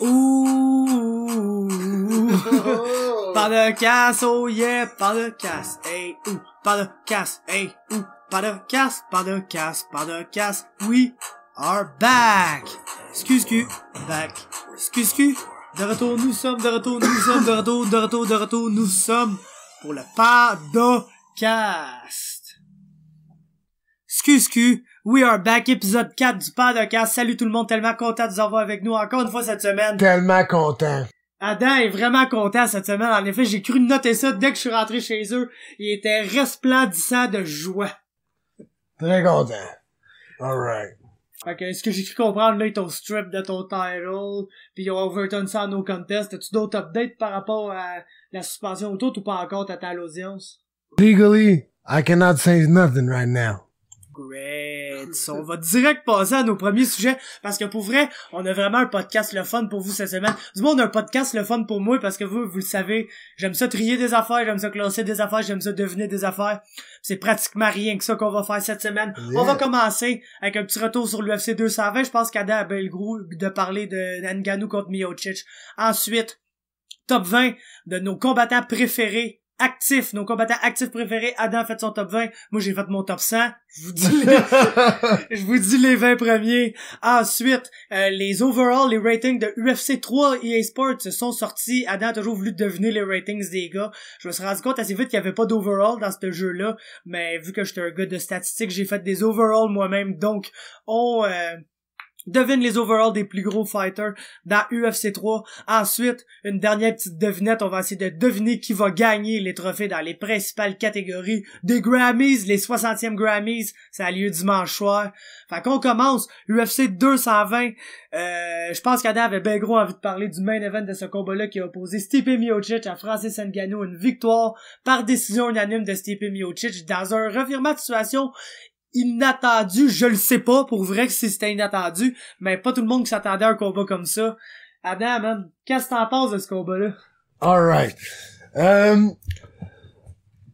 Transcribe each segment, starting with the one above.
Ouh. Pas de casse, oh yeah, pas de casse, hey, ouh, pas de casse, hey, ouh, pas de casse, pas de casse, pas de casse, we are back. Excuse, back. Excuse, de retour, nous sommes de retour, nous sommes de retour, de retour, de retour, nous sommes pour le Padocast. Excuse, we are back, épisode 4 du Padocast. Salut tout le monde, tellement content de vous avoir avec nous encore une fois cette semaine. Tellement content. Adam est vraiment content cette semaine. En effet, j'ai cru noter ça dès que je suis rentré chez eux. Il était resplendissant de joie. Très content. Alright. Fait que, ce que j'ai cru comprendre, là, ils t'ont strip de ton title, pis ils ont overturn ça en no contest. As-tu d'autres updates par rapport à la suspension auto ou pas encore t'attends l'audience? Legally, I cannot say nothing right now. Great. On va direct passer à nos premiers sujets parce que pour vrai, on a vraiment un podcast le fun pour vous cette semaine. Du moins, on a un podcast le fun pour moi parce que vous le savez, j'aime ça trier des affaires, j'aime ça classer des affaires, j'aime ça deviner des affaires. C'est pratiquement rien que ça qu'on va faire cette semaine. Yeah. On va commencer avec un petit retour sur l'UFC 220. Je pense qu'Adam a bien le goût de parler de Ngannou contre Miocic. Ensuite, top 20 de nos combattants préférés. Actifs, nos combattants actifs préférés. Adam a fait son top 20. Moi, j'ai fait mon top 100. Je vous dis les 20 premiers. Ensuite, les overall, les ratings de UFC 3 EA Sports sont sortis. Adam a toujours voulu deviner les ratings des gars. Je me suis rendu compte assez vite qu'il n'y avait pas d'overall dans ce jeu-là. Mais vu que j'étais un gars de statistiques, j'ai fait des overalls moi-même. Donc, on devine les overalls des plus gros fighters dans UFC 3. Ensuite, une dernière petite devinette. On va essayer de deviner qui va gagner les trophées dans les principales catégories des Grammys, les 60e Grammys. Ça a lieu dimanche soir. Fait qu'on commence. UFC 220. Je pense qu'Adam avait bien gros envie de parler du main event de ce combat-là qui a opposé Stipe Miocic à Francis Ngannou. Une victoire par décision unanime de Stipe Miocic dans un revirement de situation inattendu, je le sais pas, pour vrai que c'était inattendu, mais pas tout le monde qui s'attendait à un combat comme ça. Adam, man, qu'est-ce que t'en penses de ce combat-là? Alright.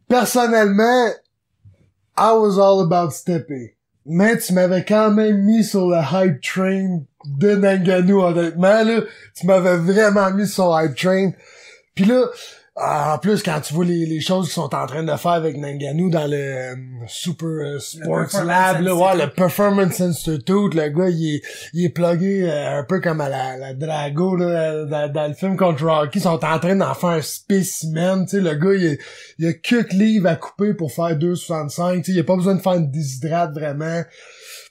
Personnellement, I was all about Stipe. Mais tu m'avais quand même mis sur le hype train de Ngannou, honnêtement, là. Tu m'avais vraiment mis sur le hype train. Puis là, en plus, quand tu vois les choses qu'ils sont en train de faire avec Ngannou dans le Super Sports Lab, là, ouais, le Performance Institute, le gars, il est plugué un peu comme à la Drago, là, dans le film contre Rocky. Ils sont en train d'en faire un spécimen, tu sais, le gars, il a quelques livres à couper pour faire 2,65, tu sais, il a pas besoin de faire une déshydrate, vraiment.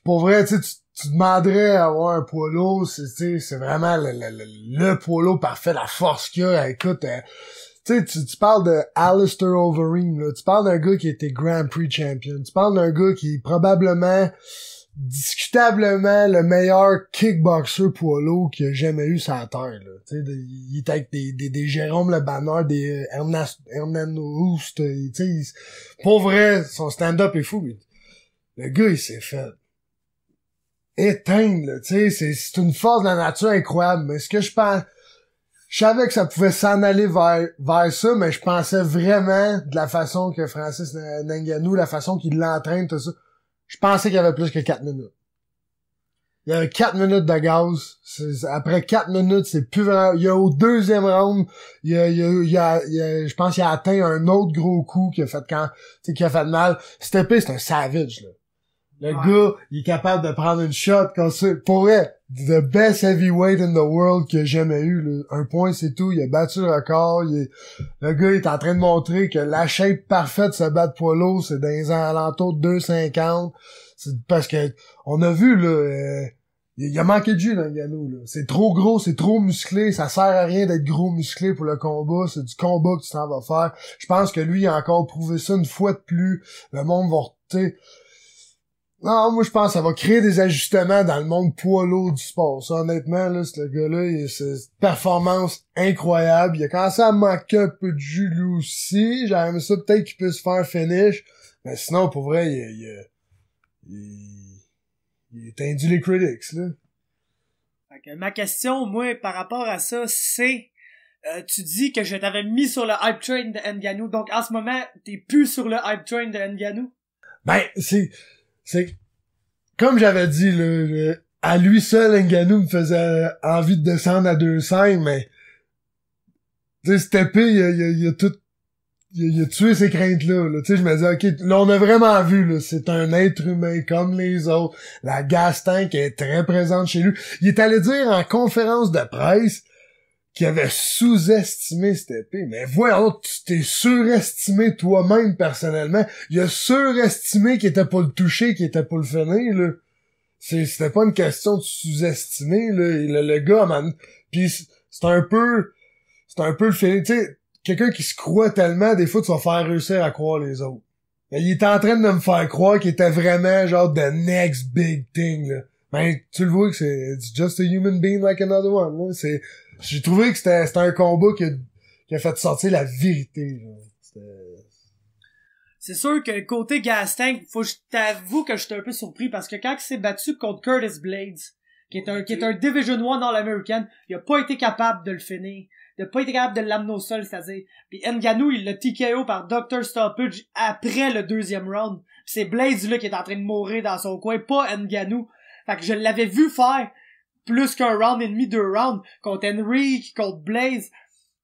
Pour vrai, tu sais, tu demanderais à avoir un poids lourd, c'est vraiment le poids lourd parfait, la force qu'il a. Écoute, tu sais, tu parles de Alistair Overeem, là. Tu parles d'un gars qui était Grand Prix champion. Tu parles d'un gars qui est probablement, discutablement, le meilleur kickboxer poids lourd qu'il a jamais eu sur la terre, là. Tu sais, il était avec des Jérôme Le Banner, des Hernando Houst, tu sais, pour vrai, son stand-up est fou. Le gars, il s'est fait éteindre, là. Tu sais, c'est une force de la nature incroyable. Mais ce que je pense, je savais que ça pouvait s'en aller vers ça, mais je pensais vraiment de la façon que Francis Ngannou, la façon qu'il l'entraîne, tout ça, je pensais qu'il y avait plus que 4 minutes. Il y avait 4 minutes de gaz. Après 4 minutes, c'est plus vraiment. Il y a au deuxième round, je pense qu'il a atteint un autre gros coup qui a fait mal. Stipe, c'est un savage, là. Le gars, il est capable de prendre une shot comme ça. Pour vrai, the best heavyweight in the world qu'il a jamais eu, là. Un point, c'est tout. Il a battu le record. Le gars, il est en train de montrer que la shape parfaite de se battre poids lourd, c'est dans les alentours de 2,50. C'est parce que, on a vu, là, il a manqué de jus dans Ngannou, là. C'est trop gros, c'est trop musclé. Ça sert à rien d'être gros musclé pour le combat. C'est du combat que tu t'en vas faire. Je pense que lui, il a encore prouvé ça une fois de plus. Le monde va, tu sais, non, moi je pense que ça va créer des ajustements dans le monde poids lourd du sport. Ça, honnêtement, là, ce gars-là, c'est une performance incroyable. Il a commencé à manquer un peu de jus lui aussi. J'aimerais ça peut-être qu'il puisse faire finish. Mais sinon, pour vrai, il éteindit les critics, là. Fait que ma question, moi, par rapport à ça, c'est tu dis que je t'avais mis sur le hype train de Ngannou. Donc en ce moment, t'es plus sur le hype train de Ngannou? Ben, c'est comme j'avais dit, là, à lui seul, Ngannou me faisait envie de descendre à 2-5, mais tu sais, Steppé, il a tout, il a tué ces craintes-là, là. Tu sais, je me disais, ok, là, on a vraiment vu, là, c'est un être humain comme les autres. La gas tank est très présente chez lui. Il est allé dire en conférence de presse qu'il avait sous-estimé Steppé. Mais voyons, tu t'es surestimé toi-même, personnellement. Il a surestimé qu'il était pas le toucher, qu'il était pas le finir, là. C'était pas une question de sous-estimer, là. Le gars, man. Pis c'est un peu le feeling, tu sais, quelqu'un qui se croit tellement, des fois, tu vas faire réussir à croire les autres. Mais il était en train de me faire croire qu'il était vraiment, genre, the next big thing, là. Ben, tu le vois que c'est it's just a human being like another one, là. J'ai trouvé que c'était un combat qui a fait sortir la vérité, là. C'est sûr que côté gas tank, faut que je t'avoue que j'étais un peu surpris parce que quand il s'est battu contre Curtis Blades, qui est un Division 1 All-American, il a pas été capable de le finir. Il a pas été capable de l'amener au sol, c'est-à-dire. Puis Ngannou, il l'a TKO par Dr. Stoppage après le deuxième round. Puis c'est Blades, là, qui est en train de mourir dans son coin, pas Ngannou. Fait que je l'avais vu faire plus qu'un round et demi, 2 rounds, contre Henry, contre Blades.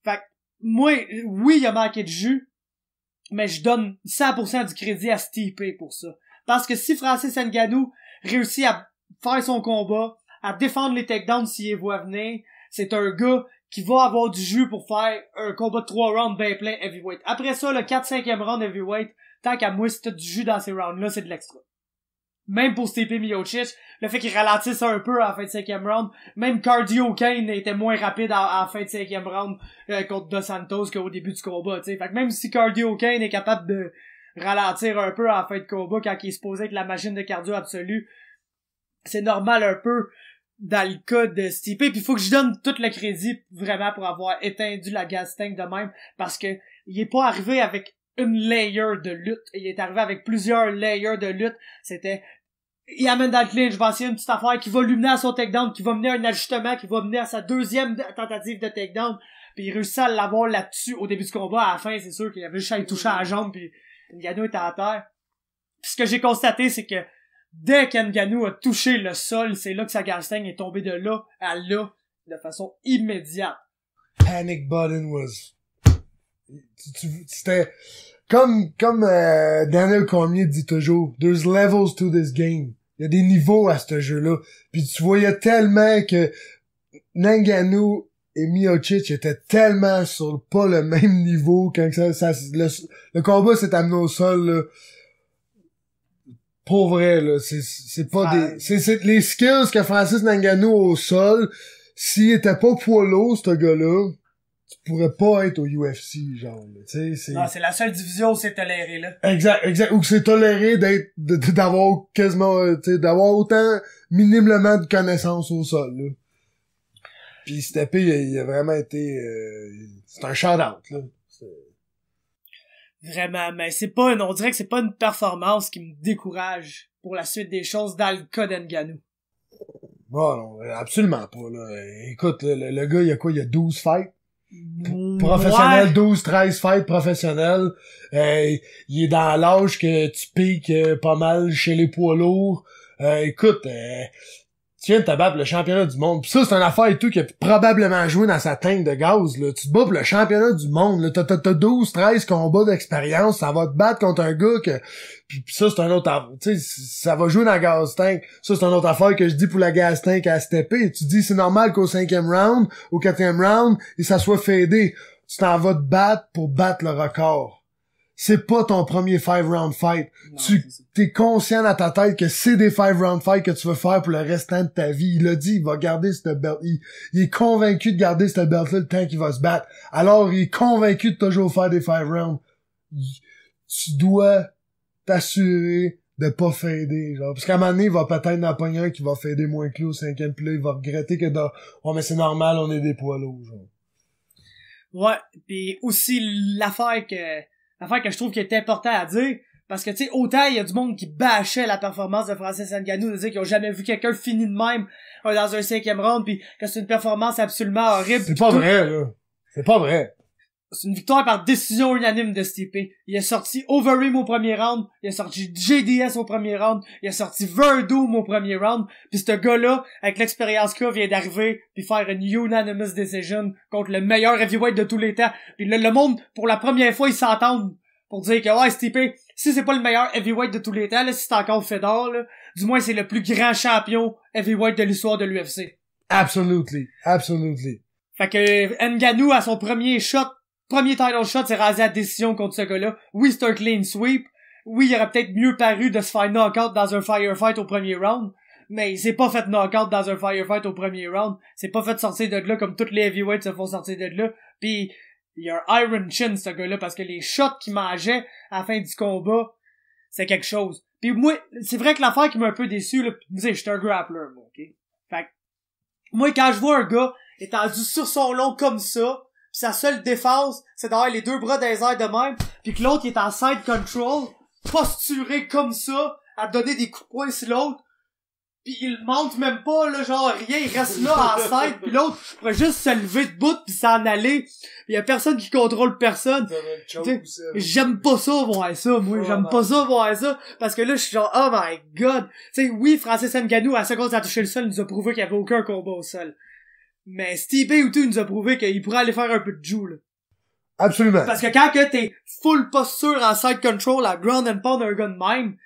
Fait que, moi, oui, il a manqué de jus, mais je donne 100% du crédit à Stipe pour ça. Parce que si Francis Ngannou réussit à faire son combat, à défendre les takedowns s'il les voit venir, c'est un gars qui va avoir du jus pour faire un combat de 3 rounds bien plein heavyweight. Après ça, le 4-5e round heavyweight, tant qu'à moi, si t'as du jus dans ces rounds-là, c'est de l'extra. Même pour Stipe Miocic, le fait qu'il ralentisse un peu à la fin de 5e round, même Cardio Kane était moins rapide à la fin de 5e round contre Dos Santos qu'au début du combat, tu sais. Fait que même si Cardio Kane est capable de ralentir un peu à la fin de combat quand il est supposé être la machine de cardio absolue, c'est normal un peu dans le cas de Stipe. Puis il faut que je donne tout le crédit vraiment pour avoir étendu la gas tank de même, parce que il est pas arrivé avec une layer de lutte, il est arrivé avec plusieurs layers de lutte. C'était il amène dans le clinch, va essayer une petite affaire qui va lui mener à son takedown, qui va mener à un ajustement, qui va mener à sa deuxième tentative de takedown, puis il réussit à l'avoir là-dessus au début du combat. À la fin, c'est sûr qu'il avait juste à toucher à la jambe, puis Ngannou était à terre. Puis ce que j'ai constaté, c'est que dès qu'Ngannou a touché le sol, c'est là que sa gas tank est tombée de là à là, de façon immédiate. Panic button was... C'était... Comme Daniel Cormier dit toujours, there's levels to this game. Il y a des niveaux à ce jeu-là. Puis tu voyais tellement que Ngannou et Miocic étaient tellement sur pas le même niveau quand le combat s'est amené au sol, là. Pour vrai, là, c'est pas c'est les skills que Francis Ngannou au sol, s'il était pas poids lourd, ce gars-là, tu pourrais pas être au UFC, genre, tu sais, Non, c'est la seule division où c'est toléré, là. Exact, où c'est toléré d'avoir quasiment, tu sais, d'avoir autant, minimement de connaissances au sol, là. Pis Stipe, il a vraiment été, c'est un shout-out, là. Vraiment, mais on dirait que c'est pas une performance qui me décourage pour la suite des choses dans le cas d'Ngannou. Bon, non, absolument pas, là. Écoute, le gars, il a 12 fights. Professionnel, 12-13 fights professionnels. Il est dans l'âge que tu piques pas mal chez les poids lourds. Écoute, tu viens de te battre le championnat du monde. Pis ça, c'est une affaire et tout qui a probablement joué dans sa tank de gaz, là. Tu te bats pour le championnat du monde, là. T'as 12-13 combats d'expérience. Ça va te battre contre un gars que... Pis ça, c'est un autre affaire. Tu sais, ça va jouer dans la gas tank. Ça, c'est une autre affaire que je dis pour la gas tank à Stipe. Tu dis, c'est normal qu'au 5e round, au 4e round, et ça soit fadé. Tu t'en vas te battre pour battre le record. C'est pas ton premier 5-round fight. Non, t'es conscient dans ta tête que c'est des 5-round fights que tu veux faire pour le restant de ta vie. Il a dit, il va garder cette belt. Il est convaincu de garder cette belt-là le temps qu'il va se battre. Alors, il est convaincu de toujours faire des 5 rounds. Tu dois t'assurer de pas fader, genre. Parce qu'à un moment donné, il va peut-être en pogner un qui va fader moins que lui au 5e, puis là, il va regretter que oh, mais c'est normal, on est des poids lourds, genre. Ouais, pis aussi l'affaire que je trouve qui est important à dire, parce que tu sais, autant il y a du monde qui bâchait la performance de Francis Ngannou, de dire qu'ils ont jamais vu quelqu'un fini de même dans un 5e round, pis que c'est une performance absolument horrible. C'est pas vrai, là. C'est pas vrai. C'est une victoire par décision unanime de Stipe. Il a sorti Overeem au premier round, il a sorti JDS au premier round, il a sorti Verdum au premier round, puis ce gars-là, avec l'expérience qu'il a, vient d'arriver puis faire une unanimous decision contre le meilleur heavyweight de tous les temps. Puis le monde, pour la première fois, ils s'entendent pour dire que ouais, Stipe, si c'est pas le meilleur heavyweight de tous les temps, là, si c'est encore Fedor, là, du moins c'est le plus grand champion heavyweight de l'histoire de l'UFC. Absolutely. Fait que Ngannou, à son premier title shot, c'est rasé à décision contre ce gars-là. Oui, c'est un clean sweep. Oui, il aurait peut-être mieux paru de se faire knock-out dans un firefight au premier round. Mais il s'est pas fait knock-out dans un firefight au premier round. C'est pas fait sortir de là comme tous les heavyweights se font sortir de là. Puis il y a un Iron Chin, ce gars-là, parce que les shots qu'il mangeait à la fin du combat, c'est quelque chose. Puis moi, c'est vrai que l'affaire qui m'a un peu déçu, là, tu sais, j'étais un grappler, moi, ok? Fait que, moi, quand je vois un gars étendu sur son long comme ça, pis sa seule défense, c'est d'avoir les deux bras dans les airs de même, pis que l'autre, il est en side control, posturé comme ça, à donner des coups de poing sur l'autre, pis il monte même pas, là, genre rien, il reste là en side, pis l'autre pourrait juste se lever de bout pis s'en aller, pis y a personne qui contrôle personne. J'aime pas ça voir ça, moi, j'aime pas ça voir ça, parce que là, je suis genre, oh my god. Tu sais, oui, Francis Ngannou, à la seconde, ça a touché le sol, il nous a prouvé qu'il y avait aucun combat au sol. Mais Stipe Utu nous a prouvé qu'il pourrait aller faire un peu de joue, là. Absolument. Parce que quand que t'es full posture en side control à ground and pound d'un gars de même,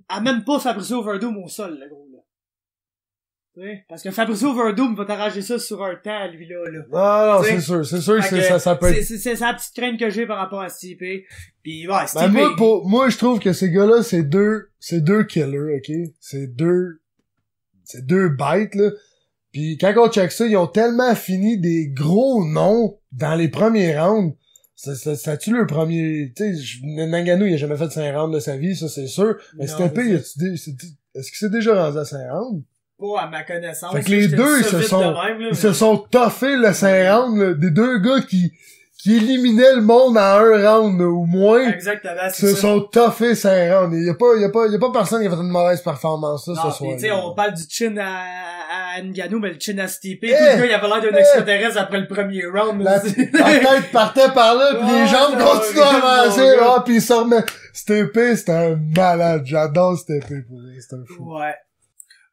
amène pas Fabricio Verdum au sol, le gros, là. T'sais? Parce que Fabricio Verdum va t'arranger ça sur un temps, lui, là. Non, c'est sûr que ça peut être... C'est la petite crainte que j'ai par rapport à Stipe. Pis ouais, Stipe... Ben moi, je trouve que ces gars-là, c'est deux killers, ok? C'est deux bêtes, là. Pis quand on check ça, ils ont tellement fini des gros noms dans les premiers rounds. C'est-tu le premier... Tu sais, Ngannou, il a jamais fait 5 rounds de sa vie, ça c'est sûr. Mais Stipe, est-ce qu'il s'est déjà rendu à 5 rounds? Pas à ma connaissance. Fait que les deux, ils se sont toffés le 5 rounds, là, des deux gars qui éliminaient le monde en 1 round ou moins. Exactement, se sont toffés 5 rounds. Il y a pas personne qui a fait une mauvaise performance, là, ce soir. Tu sais, on parle du chin à Ngannou, mais le chin à Stipe, tout le gars, il avait l'air d'un extraterrestre après le premier round. La tête partait par là, pis les jambes continuaient à avancer, pis il se remet. Stipe, c'est un malade. J'adore Stipe pour lui, c'est un fou. Ouais.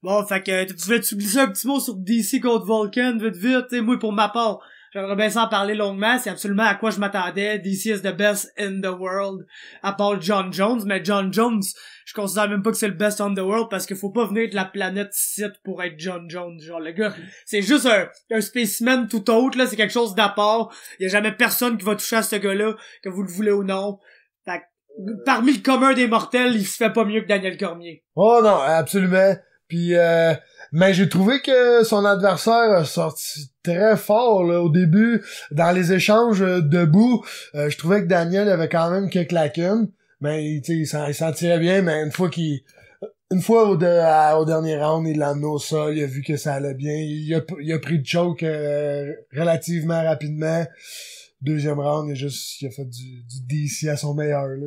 Bon, fait que, tu veux-tu glisser un petit mot sur DC contre Vulcan, vite, tu sais, moi, pour ma part, j'aimerais bien s'en parler longuement, c'est absolument à quoi je m'attendais. DC is the best in the world, à part John Jones, mais John Jones, je considère même pas que c'est le best in the world, parce qu'il faut pas venir de la planète Sith pour être John Jones, genre, le gars, c'est juste un spécimen tout autre, là, c'est quelque chose d'à part, y a jamais personne qui va toucher à ce gars-là, que vous le voulez ou non. Fait que, parmi le commun des mortels, il se fait pas mieux que Daniel Cormier. Oh non, absolument. Puis mais j'ai trouvé que son adversaire a sorti très fort là, au début dans les échanges debout. Je trouvais que Daniel avait quand même quelques lacunes, mais tu sais il s'en tirait bien. Mais une fois au dernier round, il l'a amené au sol, il a vu que ça allait bien, il a pris le choke relativement rapidement. Deuxième round, il a fait du DC à son meilleur là.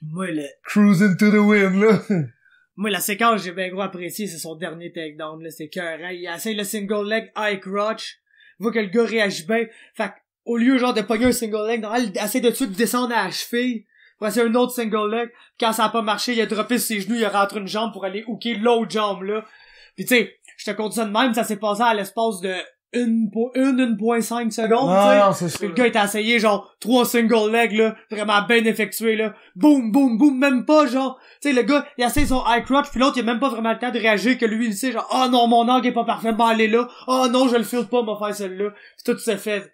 Moi Cruising to the win là. Moi, la séquence, j'ai bien gros apprécié, c'est son dernier takedown, là, c'est écœurant. Il essaye le single leg high crotch, voit que le gars réagit bien, fait au lieu, genre, de pogner un single leg, il essaie de tout de suite descendre à la cheville, pour essayer un autre single leg, quand ça a pas marché, il a droppé ses genoux, il a rentré une jambe pour aller hooker l'autre jambe, là. Pis tu sais, je te compte ça de même, ça s'est passé à l'espace de 1.5 secondes, tu sais. Le gars il t'a essayé genre 3 single legs là, vraiment bien effectué là. Boum boum boum, même pas genre, tu sais le gars, il essaye son high crotch puis l'autre il a même pas vraiment le temps de réagir que lui il sait genre "Oh non, mon angle est pas parfaitement allé là. Oh non, je le file pas, m'a faire celle-là." Puis tout s'est fait.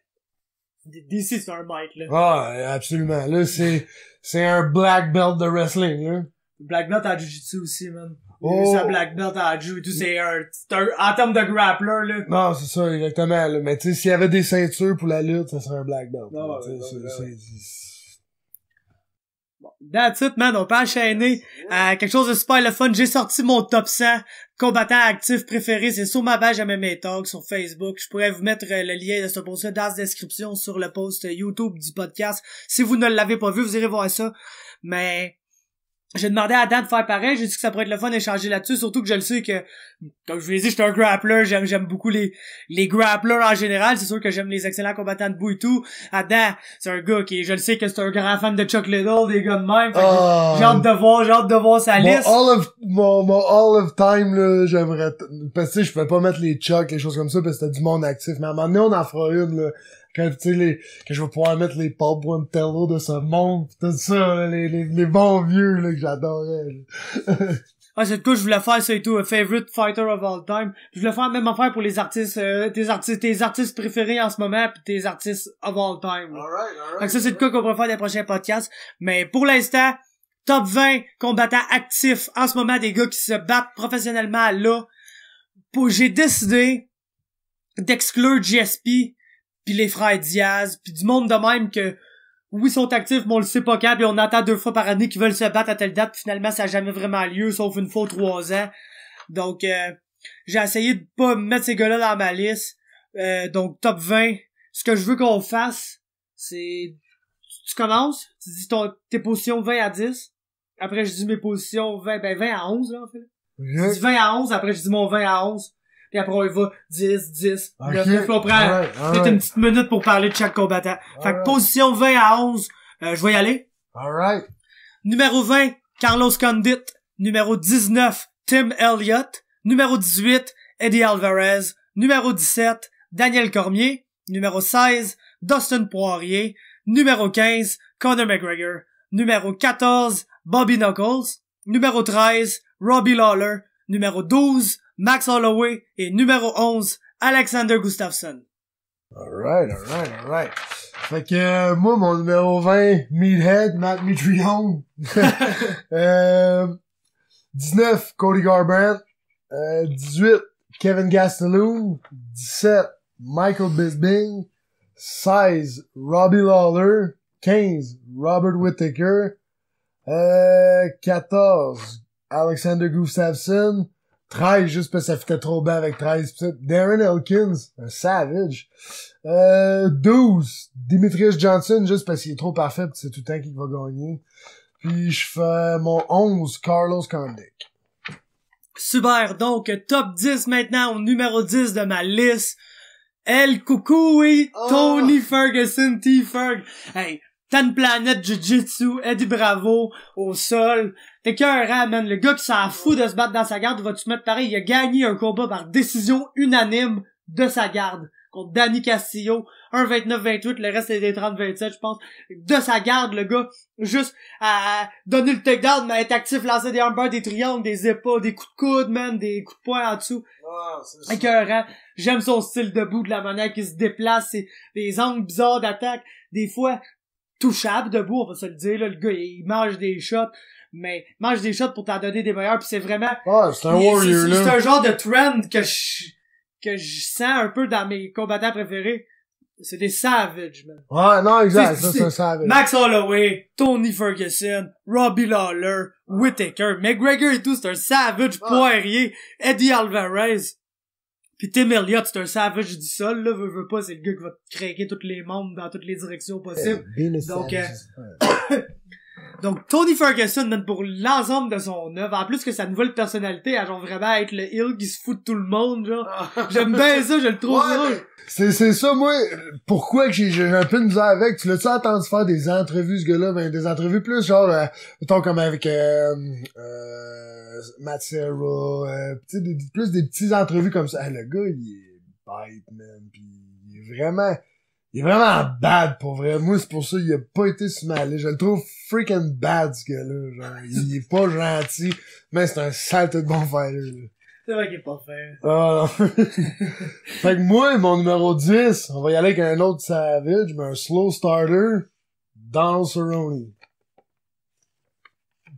DC c'est un mic là. Ah, absolument. Là c'est un black belt de wrestling là. Black belt à jiu-jitsu aussi, man. Oh. Ça black belt à jiu et tout, c'est un en termes de grappler, là. Non, c'est ça, exactement, là. Mais tu sais, s'il y avait des ceintures pour la lutte, ça serait un black belt. Non, bon, that's it, man. On peut enchaîner à quelque chose de super le fun. J'ai sorti mon top 100 combattants actifs préférés. C'est sur ma page MMA Talk sur Facebook. Je pourrais vous mettre le lien de ce post-là dans la description sur le post YouTube du podcast. Si vous ne l'avez pas vu, vous irez voir ça. Mais j'ai demandé à Dan de faire pareil, j'ai dit que ça pourrait être le fun d'échanger là-dessus, surtout que je le sais que, comme je vous l'ai dit, je suis un grappler, j'aime beaucoup les grapplers en général, c'est sûr que j'aime les excellents combattants debout et tout. Dan, c'est un gars qui, je le sais que c'est un grand fan de Chuck Liddell, des gars de même, fait que j'ai hâte de voir sa liste. Mon all of time, là, j'aimerais, parce que tu sais, je peux pas mettre les Chuck, les choses comme ça, parce que c'était du monde actif, mais à un moment donné, on en fera une, là. Quand, tu sais, que je vais pouvoir mettre les Paul Buentello de ce monde, pis tout ça, là, les bons vieux, là, que j'adorais, C'est de quoi je voulais faire, ça et tout, favorite fighter of all time. Je voulais faire la même affaire pour les artistes, tes artistes préférés en ce moment, pis tes artistes of all time. Alright. Donc ça, c'est de quoi qu'on pourrait faire des prochains podcasts. Mais pour l'instant, top 20 combattants actifs en ce moment, des gars qui se battent professionnellement là. J'ai décidé d'exclure GSP pis les frères Diaz, pis du monde de même que, oui, ils sont actifs, mais on le sait pas quand, pis on entend 2 fois par année qu'ils veulent se battre à telle date, pis finalement, ça a jamais vraiment lieu, sauf une fois aux 3 ans. Donc, j'ai essayé de pas mettre ces gars-là dans ma liste. Donc, top 20. Ce que je veux qu'on fasse, c'est... Tu commences, tu dis tes positions 20 à 10. Après, je dis mes positions 20 à 11, là, en fait. Okay. Tu dis 20 à 11, après, je dis mon 20 à 11. Puis après, on y va 10, 9, 9, on prend peut-être une petite minute pour parler de chaque combattant. Fait que position 20 à 11, je vais y aller. Alright. Numéro 20, Carlos Condit. Numéro 19, Tim Elliott. Numéro 18, Eddie Alvarez. Numéro 17, Daniel Cormier. Numéro 16, Dustin Poirier. Numéro 15, Conor McGregor. Numéro 14, Bobby Knuckles. Numéro 13, Robbie Lawler. Numéro 12, Max Holloway. Et numéro 11, Alexander Gustafsson. Alright. Fait que, moi, mon numéro 20, Meathead, Matt Mitrione. 19, Cody Garbrandt. 18, Kevin Gastelum. 17, Michael Bisping. 16, Robbie Lawler. 15, Robert Whittaker. 14, Alexander Gustafsson. 13, juste parce que ça fitait trop bien avec 13. Darren Elkins, un savage. 12, Demetrius Johnson, juste parce qu'il est trop parfait pis c'est tout le temps qu'il va gagner. Puis je fais mon 11, Carlos Condit. Super, donc top 10 maintenant au numéro 10 de ma liste. El Kukui, Tony Ferguson, T-Ferg. Hey, t'as une planète Jiu-Jitsu, Eddie Bravo, au sol. T'es qu'un rat, man. Le gars qui s'en fout de se battre dans sa garde, va-tu mettre pareil? Il a gagné un combat par décision unanime de sa garde. Contre Danny Castillo. 1-29-28, le reste c'était 30-27, je pense. De sa garde, le gars. Juste à donner le takedown, mais être actif, lancer des armbars, des triangles, des épaules, des coups de coude, man, des coups de poing en dessous. Écœurant. J'aime son style debout, de la manière qu'il se déplace, c'est des angles bizarres d'attaque. Des fois, touchable debout, on va se le dire, là. Le gars, il mange des shots. Mais mange des shots pour t'en donner des meilleurs, puis c'est vraiment... c'est un warrior, là. C'est un genre de trend que je sens un peu dans mes combattants préférés. C'est des savages, man. Ouais, non, exact, ça, c'est un savage. Max Holloway, Tony Ferguson, Robbie Lawler, Whittaker, McGregor et tout, c'est un savage Poirier, Eddie Alvarez. Pis Tim Elliott, c'est un savage du sol, là, veut pas, c'est le gars qui va te craquer tous les membres dans toutes les directions possibles. Donc, Tony Ferguson, même pour l'ensemble de son œuvre, en plus que sa nouvelle personnalité, a genre vraiment être le heel qui se fout de tout le monde, genre. J'aime bien ça, je le trouve drôle. C'est ça, moi, pourquoi que j'ai un peu de misère avec. Tu l'as-tu entendu faire des entrevues, ce gars-là? Ben, des entrevues plus genre, mettons comme avec, Matt Serra, tu sais, plus des petites entrevues comme ça. Hey, le gars, il est bête, man, pis il est vraiment bad, pour vrai. Moi, c'est pour ça qu'il a pas été sur ma liste. Je le trouve freaking bad, ce gars-là. Genre, il est pas gentil, mais c'est un sale de bon fighter, là. C'est vrai qu'il est pas fait. Ah, fait que moi, mon numéro 10, on va y aller avec un autre savage, mais un slow starter, Donald Cerrone.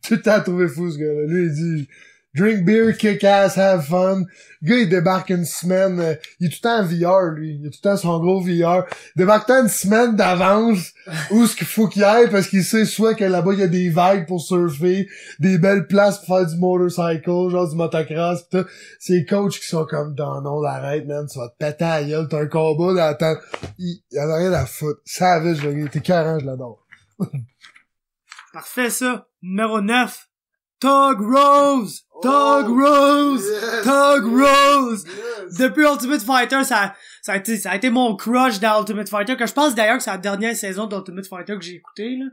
Tout le temps trouvé fou, ce gars-là. Lui, il dit... Drink beer, kick ass, have fun. Le gars, il débarque une semaine, il est tout le temps en VR, lui. Il a tout le temps son gros VR. Il débarque tant une semaine d'avance où ce qu'il faut qu'il aille parce qu'il sait soit que là-bas, il y a des vagues pour surfer, des belles places pour faire du motorcycle, genre du motocross pis tout. C'est les coachs qui sont comme, non, arrête, man, tu vas te péter à la gueule, t'as un combat dans la tête. Il y en a rien à foutre. Savage, le gars, t'es carré, je l'adore. Parfait, ça. Numéro 9. Tug Rose! Tug Rose! Yes, Tug Rose! yes. Depuis Ultimate Fighter, ça a été mon crush dans Ultimate Fighter, que je pense d'ailleurs que c'est la dernière saison d'Ultimate Fighter que j'ai écouté, là.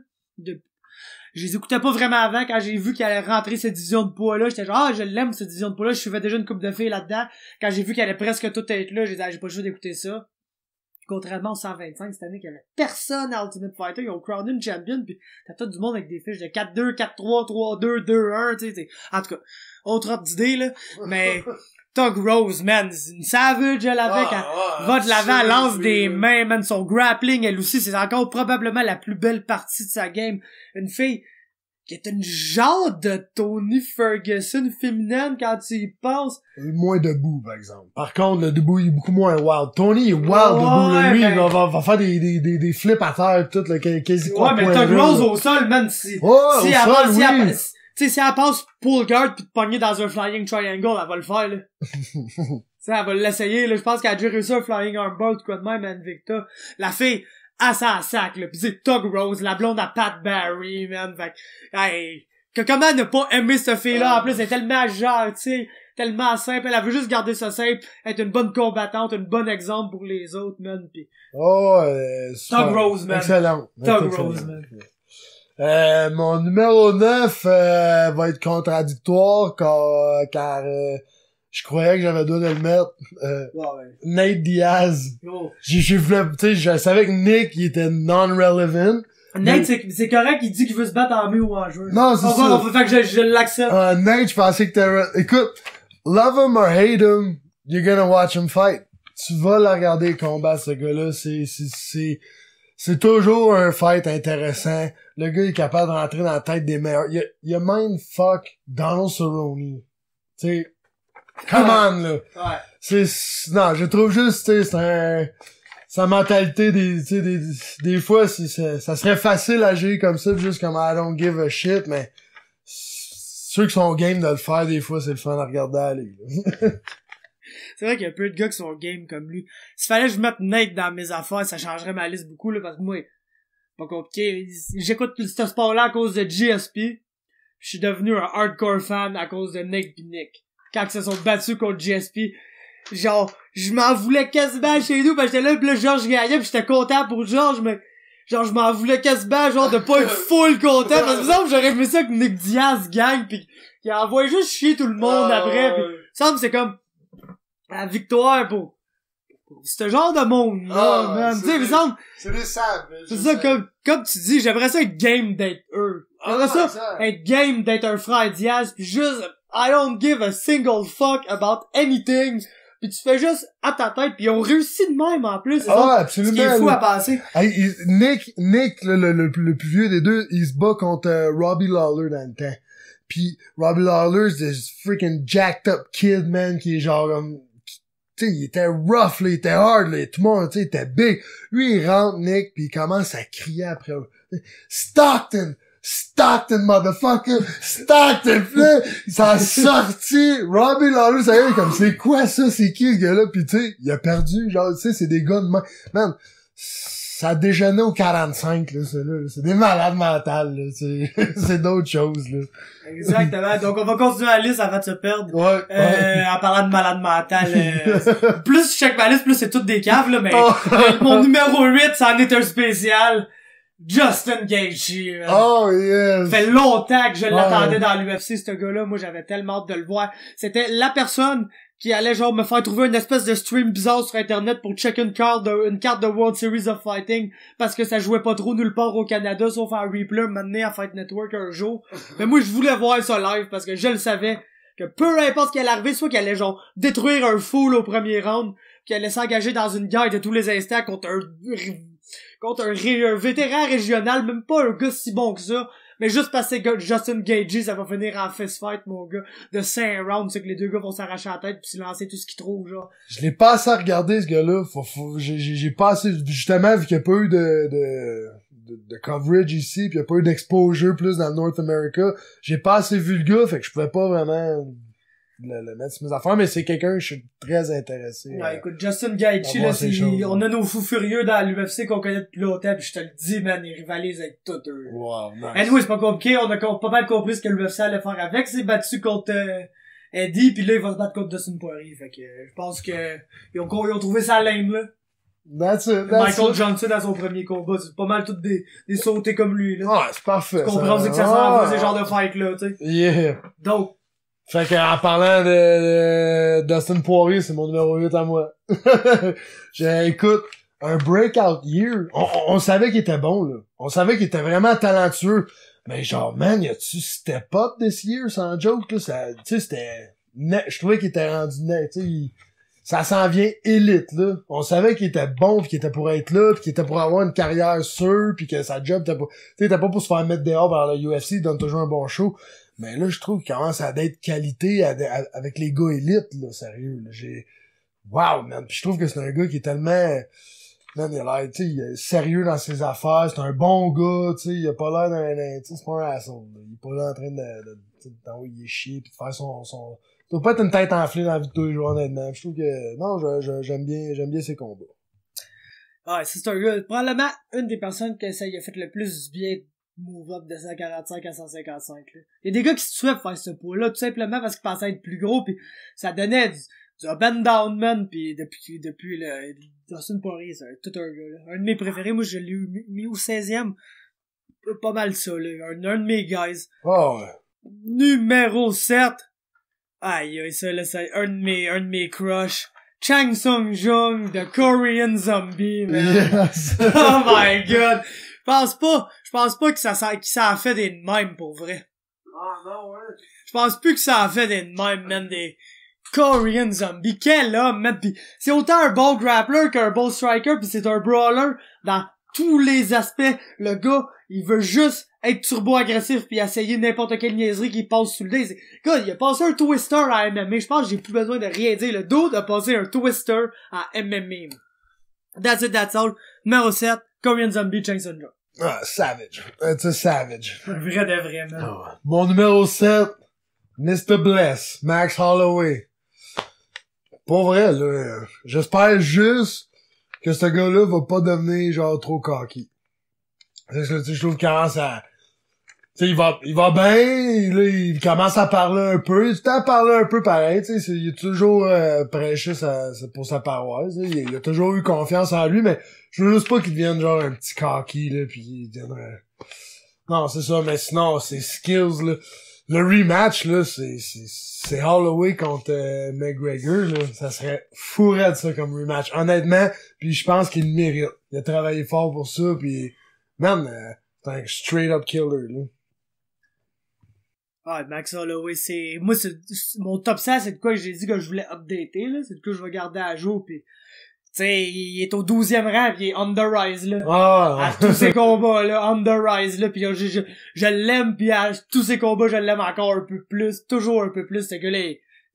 Je les écoutais pas vraiment avant, quand j'ai vu qu'elle allait rentrer cette division de poids-là, j'étais genre, je l'aime, cette division de poids-là, je suivais déjà une couple de filles là-dedans. Quand j'ai vu qu'elle allait presque tout être là, j'ai dit, j'ai pas le choix d'écouter ça. Contrairement au 125, cette année, qu'il y avait personne à Ultimate Fighter, ils ont crowné une champion, pis t'as tout du monde avec des fiches de 4-2, 4-3, 3-2, 2-1, tu sais, en tout cas, autre ordre d'idée, là, mais Tug Rose, man, c'est une savage, elle avait, quand va de l'avant, elle lance des mains, man, son grappling, elle aussi, c'est encore probablement la plus belle partie de sa game. Une fille qui est une genre de Tony Ferguson féminine quand tu y penses. Moins debout, par exemple. Par contre, le debout, il est beaucoup moins wild. Tony, il est wild debout, là. Lui, il va faire des flips à terre, tout, là, quasi quoi. Ouais, mais Tug Rose au sol, man, si elle passe pull guard pis te pogner dans un flying triangle, elle va le faire, là. Elle va l'essayer, là. Je pense qu'elle a déjà réussi un flying armbar ou quoi de même, Invicta. La fille, à sa sac, là. Pis c'est Tug Rose, la blonde à Pat Barry, man. Fait hey, comment ne pas aimer cette fille-là? En plus, elle est tellement gentille, tellement simple. Elle veut juste garder ça simple, être une bonne combattante, un bon exemple pour les autres, man. Pis Tug Rose, man. Excellent. Tug Rose, man. Mon numéro 9 va être contradictoire car je croyais que j'avais le droit de le mettre. Nate Diaz. Oh. Je savais que Nick il était non-relevant. Nate, c'est correct, il dit qu'il veut se battre en mai ou en juin. Non, c'est ça. Fait que je l'accepte. Nate, je pensais que t'avais... Écoute, love him or hate him, you're gonna watch him fight. Tu vas le regarder combattre, ce gars-là. C'est toujours un fight intéressant. Le gars est capable de rentrer dans la tête des meilleurs. Il a mindfuck Donald Cerrone. Tu sais, come on, là. Ouais. Non, je trouve juste, tu sais, sa mentalité des fois, ça serait facile à gérer comme ça, juste comme I don't give a shit, mais ceux qui sont game de le faire, des fois, c'est le fun à regarder aller, là. C'est vrai qu'il y a peu de gars qui sont game comme lui. S'il fallait que je mette Nate dans mes affaires, ça changerait ma liste beaucoup, là, parce que moi, pas compliqué. J'écoute ce sport-là à cause de GSP. Je suis devenu un hardcore fan à cause de Nate pis Nick. Quand ils se sont battus contre GSP, genre, je m'en voulais quasiment chez nous, parce que j'étais là, pis là, Georges gagnait, pis j'étais content pour Georges, mais genre, je m'en voulais quasiment, genre, de pas être full content, parce que, exemple, j'aurais aimé ça que Nick Diaz gagne, pis qu'il envoie juste chier tout le monde après, pis ça, c'est comme la victoire pour ce genre de monde là, man. Tu sais, il semble, c'est des sables. c'est ça, comme tu dis, j'aimerais ça être game d'être eux. J'aimerais ça être game d'être un frère Diaz, pis juste, I don't give a single fuck about anything. Pis tu fais juste à ta tête, pis ils ont réussi de même en plus. Absolument. Ce qui est fou à passer. Hey, Nick, le plus vieux des deux, il se bat contre Robbie Lawler dans le temps. Pis Robbie Lawler, c'est this freaking jacked up kid, man, qui est genre tu sais, il était rough, là, il était hard, là, tout le monde, tu sais, il était big. Lui, il rentre, Nick, pis il commence à crier après. Stockton, motherfucker! Stockton! Pis là, il s'en sorti. Robbie Lawler, ça y est, comme, c'est quoi ça? C'est qui, ce gars-là? Pis tu sais, il a perdu, genre, tu sais, c'est des gars de main. Man, ça déjeunait au 45, là, c'est des malades mentales, là, c'est d'autres choses, là. Exactement. Donc, on va continuer la liste avant de se perdre. Ouais. En parlant de malade mental. Plus je check ma liste, plus c'est toutes des caves, là, mais mon numéro 8, ça en est un spécial. Justin Gaethje. Oh, yes. Ça fait longtemps que je l'attendais dans l'UFC, ce gars-là. Moi, j'avais tellement hâte de le voir. C'était la personne qui allait genre me faire trouver une espèce de stream bizarre sur internet pour checker une carte de World Series of Fighting parce que ça jouait pas trop nulle part au Canada sauf en replay m'amener à Fight Network un jour. Mais moi je voulais voir ça live parce que je le savais que peu importe ce qui allait arriver, soit qu'il allait genre détruire un full au premier round, qu'il allait s'engager dans une guerre de tous les instants contre un vétéran régional, même pas un gars si bon que ça. Mais juste parce que Justin Gaethje, ça va finir en fist fight, mon gars, de 5 rounds, c'est que les deux gars vont s'arracher la tête pis se lancer tout ce qu'ils trouvent, genre. Je l'ai pas assez regardé, ce gars-là. J'ai pas assez, justement, vu qu'il y a pas eu de coverage ici, pis il y a pas eu d'exposure plus dans le North America, j'ai pas assez vu le gars, fait que je pouvais pas vraiment le mettre sur mes affaires, mais c'est quelqu'un que je suis très intéressé. Ouais, écoute, Justin Gaethje, là, on a nos fous furieux dans l'UFC qu'on connaît depuis longtemps, pis je te le dis, man, ils rivalisent avec tout eux. Wow, nice. Anyway, c'est pas compliqué, on a pas mal compris ce que l'UFC allait faire avec, c'est battu contre Eddie, pis là, il va se battre contre Dustin Poirier, fait que je pense que ils ont trouvé ça lame, là. That's it. Michael Johnson à son premier combat, c'est pas mal toutes des sautés comme lui, là. Ah, c'est parfait. Tu comprends, c'est que ça s'en va, ces genres de fight-là, tu sais. Yeah. Donc. Fait que, en parlant de Dustin Poirier, c'est mon numéro 8 à moi. Écoute, un breakout year, on savait qu'il était bon, là. On savait qu'il était vraiment talentueux. Mais genre, man, y a-tu step up this year, sans joke, là? Ça, tu sais, c'était net. Je trouvais qu'il était rendu net, tu sais. Ça s'en vient élite, là. On savait qu'il était bon, pis qu'il était pour être là, pis qu'il était pour avoir une carrière sûre, pis que sa job était pas, tu sais, était pas pour se faire mettre dehors par le UFC, il donne toujours un bon show. Mais là, je trouve qu'il commence à être qualité avec les gars élites, là, sérieux, là. Wow, man. Pis je trouve que c'est un gars qui est tellement, man, il a l'air, tu sais, il est sérieux dans ses affaires, c'est un bon gars, tu sais, il a pas l'air d'un, tu sais, c'est pas un asshole, là. Il est pas là en train d'envoyer chier pis de faire son, ça doit pas être une tête enflée dans la vie de tous les jours, honnêtement. Je trouve que, non, j'aime bien ses combats. Ah, c'est un gars, probablement une des personnes que ça y a fait le plus du bien move up de 145 à 155, là. Il y a des gars qui se souhaitent faire ce poids-là, tout simplement parce qu'ils pensaient être plus gros, pis ça donnait du up and down, man, pis depuis le Dustin Poirier, c'est tout un gars, là. Un de mes préférés, moi, je l'ai mis au 16e. Pas mal ça, là. Un de mes guys. Oh, ouais. Numéro 7. Aïe, ça, là, c'est un de mes crushs. Chang Sung Jung, the Korean Zombie, man. Yes. Oh my god. Je pense pas que ça a fait des mêmes, pour vrai. Ah, non, ouais. Je pense plus que ça a fait des mêmes, man, des Korean Zombie. Quel homme, man. Pis c'est autant un bon grappler qu'un bon striker, pis c'est un brawler dans tous les aspects. Le gars, il veut juste être turbo-agressif pis essayer n'importe quelle niaiserie qui passe sous le dé. Gars, il a passé un twister à MMA. Je pense que j'ai plus besoin de rien dire. Le dude a passé un twister à MMA. That's it, that's all. Numéro 7, Korean Zombie, Chang Sung Jung. Ah, savage. It's a savage. Un vrai de vrai, man. Oh. Mon numéro 7, Mr. Bless, Max Holloway. Pour vrai, là, j'espère juste que ce gars-là va pas devenir genre trop cocky. Je trouve qu'il commence à, tu sais, il va bien, là, il commence à parler un peu, il a tout le temps parlé un peu pareil, tu sais, il est toujours prêché pour sa paroisse, il a toujours eu confiance en lui, mais je veux juste pas qu'il devienne genre un petit cocky, là, pis il devienne non, c'est ça, mais sinon, ses skills, là, le rematch, là, c'est Holloway contre McGregor, là, ça serait fourré de ça comme rematch, honnêtement, puis je pense qu'il le mérite. Il a travaillé fort pour ça, puis man, c'est un straight up killer, là. Ah, Max Holloway, moi, mon top 100, c'est de quoi j'ai dit que je voulais updater, là. C'est de quoi je vais garder à jour, pis, tu sais, il est au 12e rang, pis il est on the rise, là. Ah! À tous ses combats, là, on the rise, là, pis je l'aime, pis à tous ses combats, je l'aime encore un peu plus, toujours un peu plus. Ce gars-là,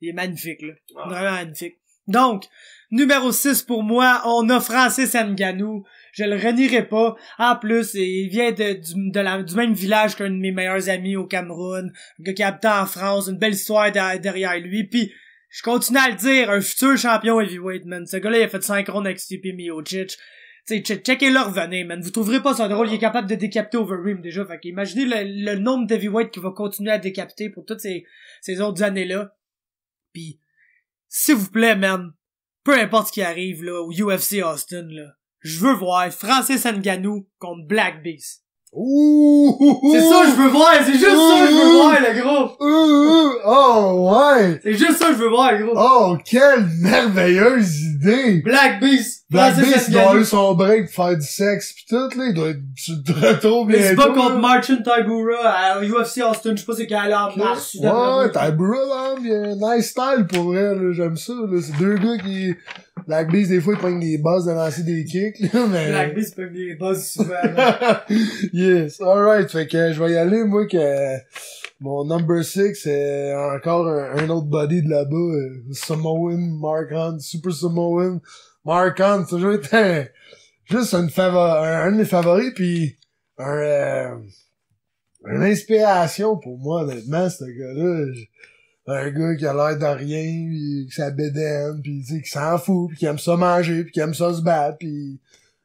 il est magnifique, là. Vraiment magnifique. Donc, numéro 6 pour moi, on a Francis Ngannou. Je le renierai pas. En plus, il vient du même village qu'un de mes meilleurs amis au Cameroun. Un gars qui habite en France. Une belle histoire derrière lui. Puis, je continue à le dire, un futur champion heavyweight, man. Ce gars-là, il a fait 5 rounds avec Stipe Miocic. Tu sais, checkez-le, revenez, man. Vous trouverez pas ça drôle. Il est capable de décapiter Overeem, déjà. Fait qu'imaginez le nombre d'heavyweight qu'il va continuer à décapiter pour toutes ces autres années-là. Puis, s'il vous plaît, man, peu importe ce qui arrive, là, au UFC Austin, là, je veux voir Francis Ngannou contre Black Beast. Ouh! C'est ça que je veux voir, c'est juste ça que je veux voir, le gros! Oh, ouais! C'est juste ça que je veux voir, le gros! Oh, quelle merveilleuse idée! Black Beast! Black Beast doit avoir eu son break pour faire du sexe pis tout, là, il doit être de retour bientôt. Mais c'est pas contre Marcin Tybura à UFC Austin, je sais pas c'est qu'elle a en mars. Ouais, Tybura, là, il a un nice style pour vrai, là, j'aime ça, là, c'est deux gars qui... Black Beast, des fois, ils prennent des bosses de lancer des kicks, là, mais... Black Beast prennent des bosses souvent, là. Yes, alright, fait que je vais y aller, moi, que mon number 6, c'est encore un autre body de là-bas, Samoan, Mark Hunt, Super Samoan, Mark Hunt, ça a toujours été juste un de mes favoris, pis une inspiration pour moi, honnêtement, ce gars-là. un gars qui a l'air de rien, pis qui s'abédaine, pis tu sais, qui s'en fout, pis qui aime ça manger, pis qui aime ça se battre, pis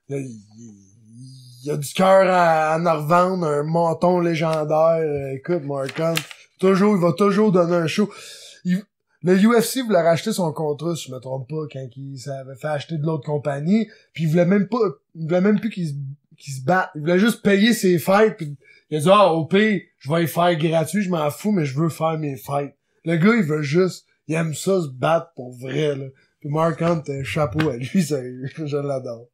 il a du cœur à en revendre, un menton légendaire. Écoute, Mark Hunt, il va toujours donner un show. Le UFC voulait racheter son contrat, si je me trompe pas, quand il s'avait fait acheter de l'autre compagnie, puis il voulait même plus qu'il se batte. Il voulait juste payer ses fights, puis il a dit, au pire, je vais les faire gratuit, je m'en fous, mais je veux faire mes fights. Le gars, il aime ça se battre pour vrai, là. Puis Mark Hunt, chapeau à lui, sérieux, je l'adore.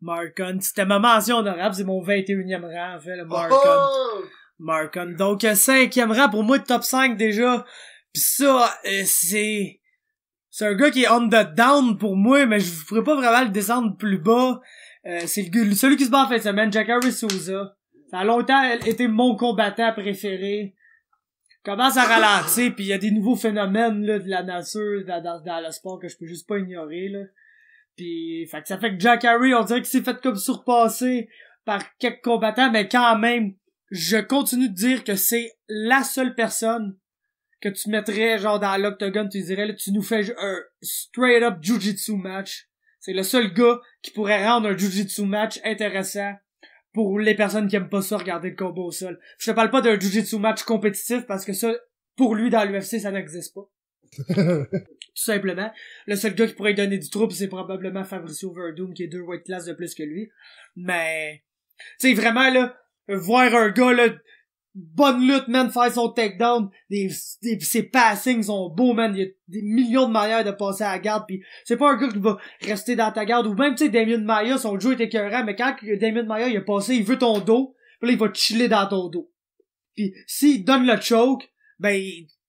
Mark Hunt, c'était ma mention honorable, c'est mon 21e rang, en fait, le Mark Hunt. Mark Hunt. Donc, 5e rang pour moi, top 5 déjà. Pis ça, c'est un gars qui est on the down pour moi, mais je pourrais pas vraiment le descendre plus bas. C'est celui qui se bat en fin de semaine, Jacare Souza. Ça a longtemps été mon combattant préféré. Commence à ralentir, pis il y a des nouveaux phénomènes là, de la nature dans le sport que je peux juste pas ignorer. Là. Pis ça fait que Jacare, on dirait qu'il s'est fait comme surpasser par quelques combattants, mais quand même, je continue de dire que c'est la seule personne que tu mettrais genre dans l'octogone, tu dirais là, tu nous fais un straight up jiu-jitsu match. C'est le seul gars qui pourrait rendre un jiu-jitsu match intéressant pour les personnes qui aiment pas ça regarder le combat au sol. Je te parle pas d'un jiu-jitsu match compétitif parce que ça, pour lui dans l'UFC, ça n'existe pas. Tout simplement. Le seul gars qui pourrait lui donner du trouble, c'est probablement Fabricio Werdum qui est 2 weight class de plus que lui. Mais tu sais vraiment là, voir un gars là bonne lutte, man, faire son takedown, ses passings sont beaux, man, il y a des millions de manières de passer à la garde, pis c'est pas un gars qui va rester dans ta garde, ou même, tu sais, Damian Maia, son jeu est écœurant, mais quand Damian Maia, il a passé, il veut ton dos, pis là, il va chiller dans ton dos. Pis s'il donne le choke, ben,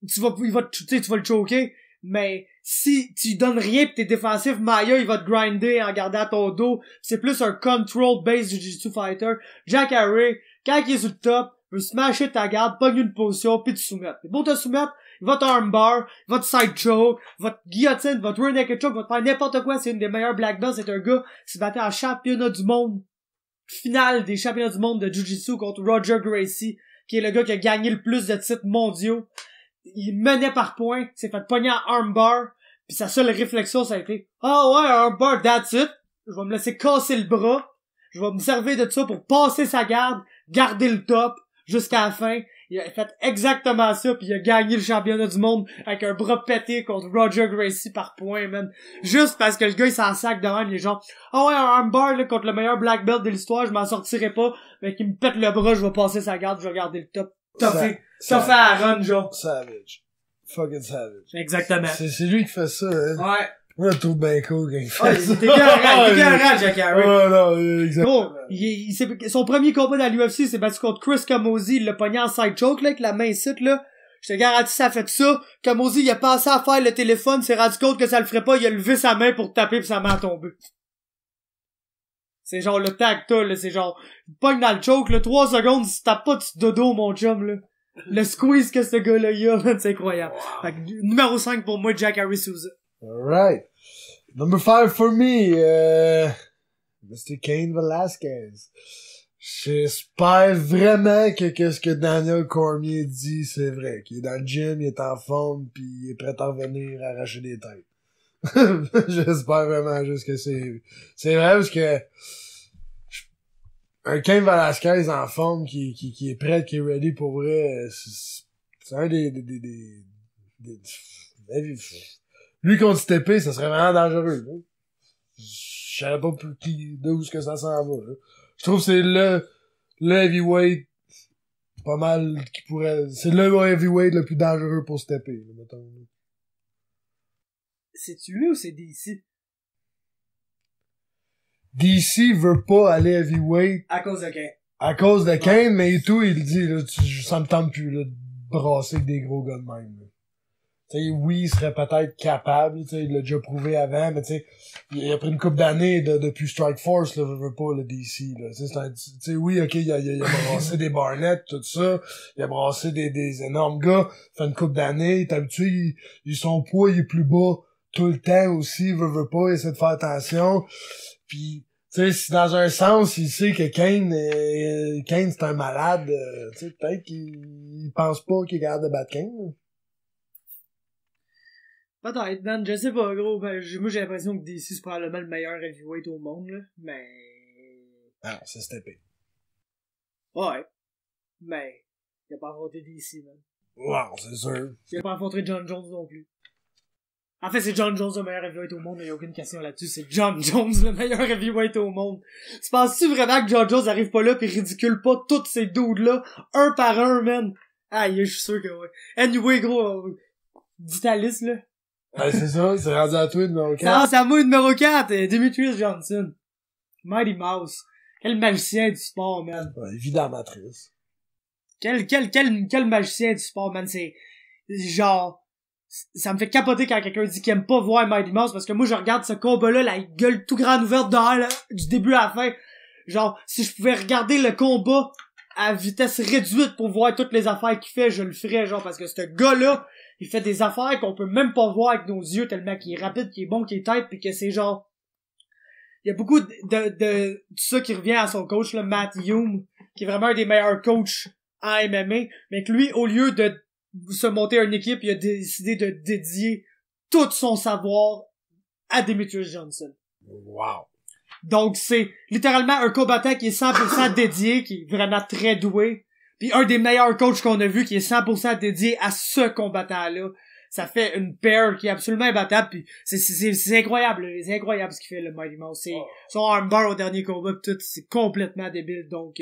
tu vas le choker, mais si tu donnes rien pis t'es défensif, Maia, il va te grinder en gardant ton dos, c'est plus un control-based jiu-jitsu fighter. Jacare, quand il est sur le top, veut smasher ta garde, pogne une position, pis te soumettre. Et pour te soumettre, il va t'armbar, il va te side choke, il va te guillotine, il va te rear naked choke, il va te faire n'importe quoi. C'est une des meilleures black belts. C'est un gars qui se battait en championnat du monde, finale des championnats du monde de Jiu-Jitsu contre Roger Gracie, qui est le gars qui a gagné le plus de titres mondiaux. Il menait par points, s'est fait pogner en armbar, pis sa seule réflexion, ça a été, ouais, armbar, that's it. Je vais me laisser casser le bras. Je vais me servir de ça pour passer sa garde, garder le top, jusqu'à la fin. Il a fait exactement ça, puis il a gagné le championnat du monde avec un bras pété contre Roger Gracie par point, man. Juste parce que le gars, il s'en sac de même, il est genre, ouais, un armbar, là, contre le meilleur black belt de l'histoire, je m'en sortirai pas, mais qu'il me pète le bras, je vais passer sa garde, je vais garder le top. T'as fait à run, genre. Savage. Fucking savage. Exactement. C'est lui qui fait ça, hein. Ouais. Moi, je le trouve bien cool quand il fait ça. T'es écœurant, Jacare. Ouais, non, exactement. Bon, son premier combat dans l'UFC, c'est battu contre Chris Camozzi, il l'a pogné en side choke, là, avec la main site, là. Je te garantis, ça a fait ça. Camozzi, il a pensé à faire le téléphone, s'est rendu compte que ça le ferait pas, il a levé sa main pour taper pis sa main a tombé. C'est genre le tacta, là, c'est genre, il pogne dans le choke, là, 3 secondes, si tu tapes pas, tu te dodo, mon chum, là. Le squeeze que ce gars-là y a, man, c'est incroyable. Wow. Fait que, numéro 5 pour moi, Jacare Souza. Alright. Number 5 for me, Mr. Cain Velasquez. J'espère vraiment que ce que Daniel Cormier dit, c'est vrai. Qu'il est dans le gym, il est en forme, pis il est prêt à revenir arracher des têtes. J'espère vraiment juste que c'est vrai parce que un Cain Velasquez en forme qui est prêt, qui est ready pour vrai, c'est un des lui contre TP, ça serait vraiment dangereux, là. Je savais pas d'où ce que ça s'en va, là. Je trouve que c'est le heavyweight pas mal qui pourrait, c'est le heavyweight le plus dangereux pour stepper, là, mettons. C'est-tu lui ou c'est DC? DC veut pas aller heavyweight. À cause de Cain. À cause de Cain, mais et tout, il dit, là, ça me tente plus, là, de brasser avec des gros gars de même, là. T'sais, oui, il serait peut-être capable, t'sais, il l'a déjà prouvé avant, mais t'sais, il a pris une couple d'années depuis Strike Force, là, veut pas, le DC, là. T'sais, oui, ok, il a brassé des Barnett, tout ça, il a brassé des énormes gars, fait une couple d'années, il est habitué, son poids, il est plus bas tout le temps aussi, veut pas, il essaie de faire attention, pis, tu sais, si dans un sens, il sait que Cain, c'est un malade, tu sais, peut-être qu'il pense pas qu'il est capable de battre Cain, là. Peut-être, man, je sais pas, gros. Ben, moi, j'ai l'impression que DC, c'est probablement le meilleur heavyweight au monde, là. Mais... Ah, c'est steppé. Ouais. Mais, il a pas affronté DC, man. Wow, c'est sûr. Il a pas affronté John Jones non plus. En fait, c'est John Jones le meilleur heavyweight au monde, il y a aucune question là-dessus. C'est John Jones le meilleur heavyweight au monde. Tu penses-tu vraiment que John Jones arrive pas là pis ridicule pas tous ces dudes-là, un par un, man? Ah, je suis sûr que ouais. Anyway, gros, dis ta liste, là. Ouais, c'est ça, c'est rendu à toi, numéro 4. Ah, c'est à moi, numéro 4, Demetrius Johnson. Mighty Mouse. Quel magicien du sport, man. Ouais, évidemment, triste. Quel magicien du sport, man. C'est, genre, ça me fait capoter quand quelqu'un dit qu'il aime pas voir Mighty Mouse, parce que moi, je regarde ce combat-là, la gueule tout grande ouverte dehors, là, du début à la fin. Genre, si je pouvais regarder le combat à vitesse réduite pour voir toutes les affaires qu'il fait, je le ferais, genre, parce que ce gars-là, il fait des affaires qu'on peut même pas voir avec nos yeux, tellement qu'il est rapide, qu'il est bon, qu'il est tête, pis que c'est genre... Il y a beaucoup de ça qui revient à son coach, là, Matt Hume, qui est vraiment un des meilleurs coachs en MMA, mais que lui, au lieu de se monter une équipe, il a décidé de dédier tout son savoir à Demetrius Johnson. Wow. Donc c'est littéralement un combattant qui est 100% dédié, qui est vraiment très doué, puis un des meilleurs coachs qu'on a vu qui est 100% dédié à ce combattant-là. Ça fait une paire qui est absolument imbattable, puis c'est incroyable, c'est incroyable ce qu'il fait, le Mighty Mouse. C'est son armbar au dernier combat, pis tout, c'est complètement débile, donc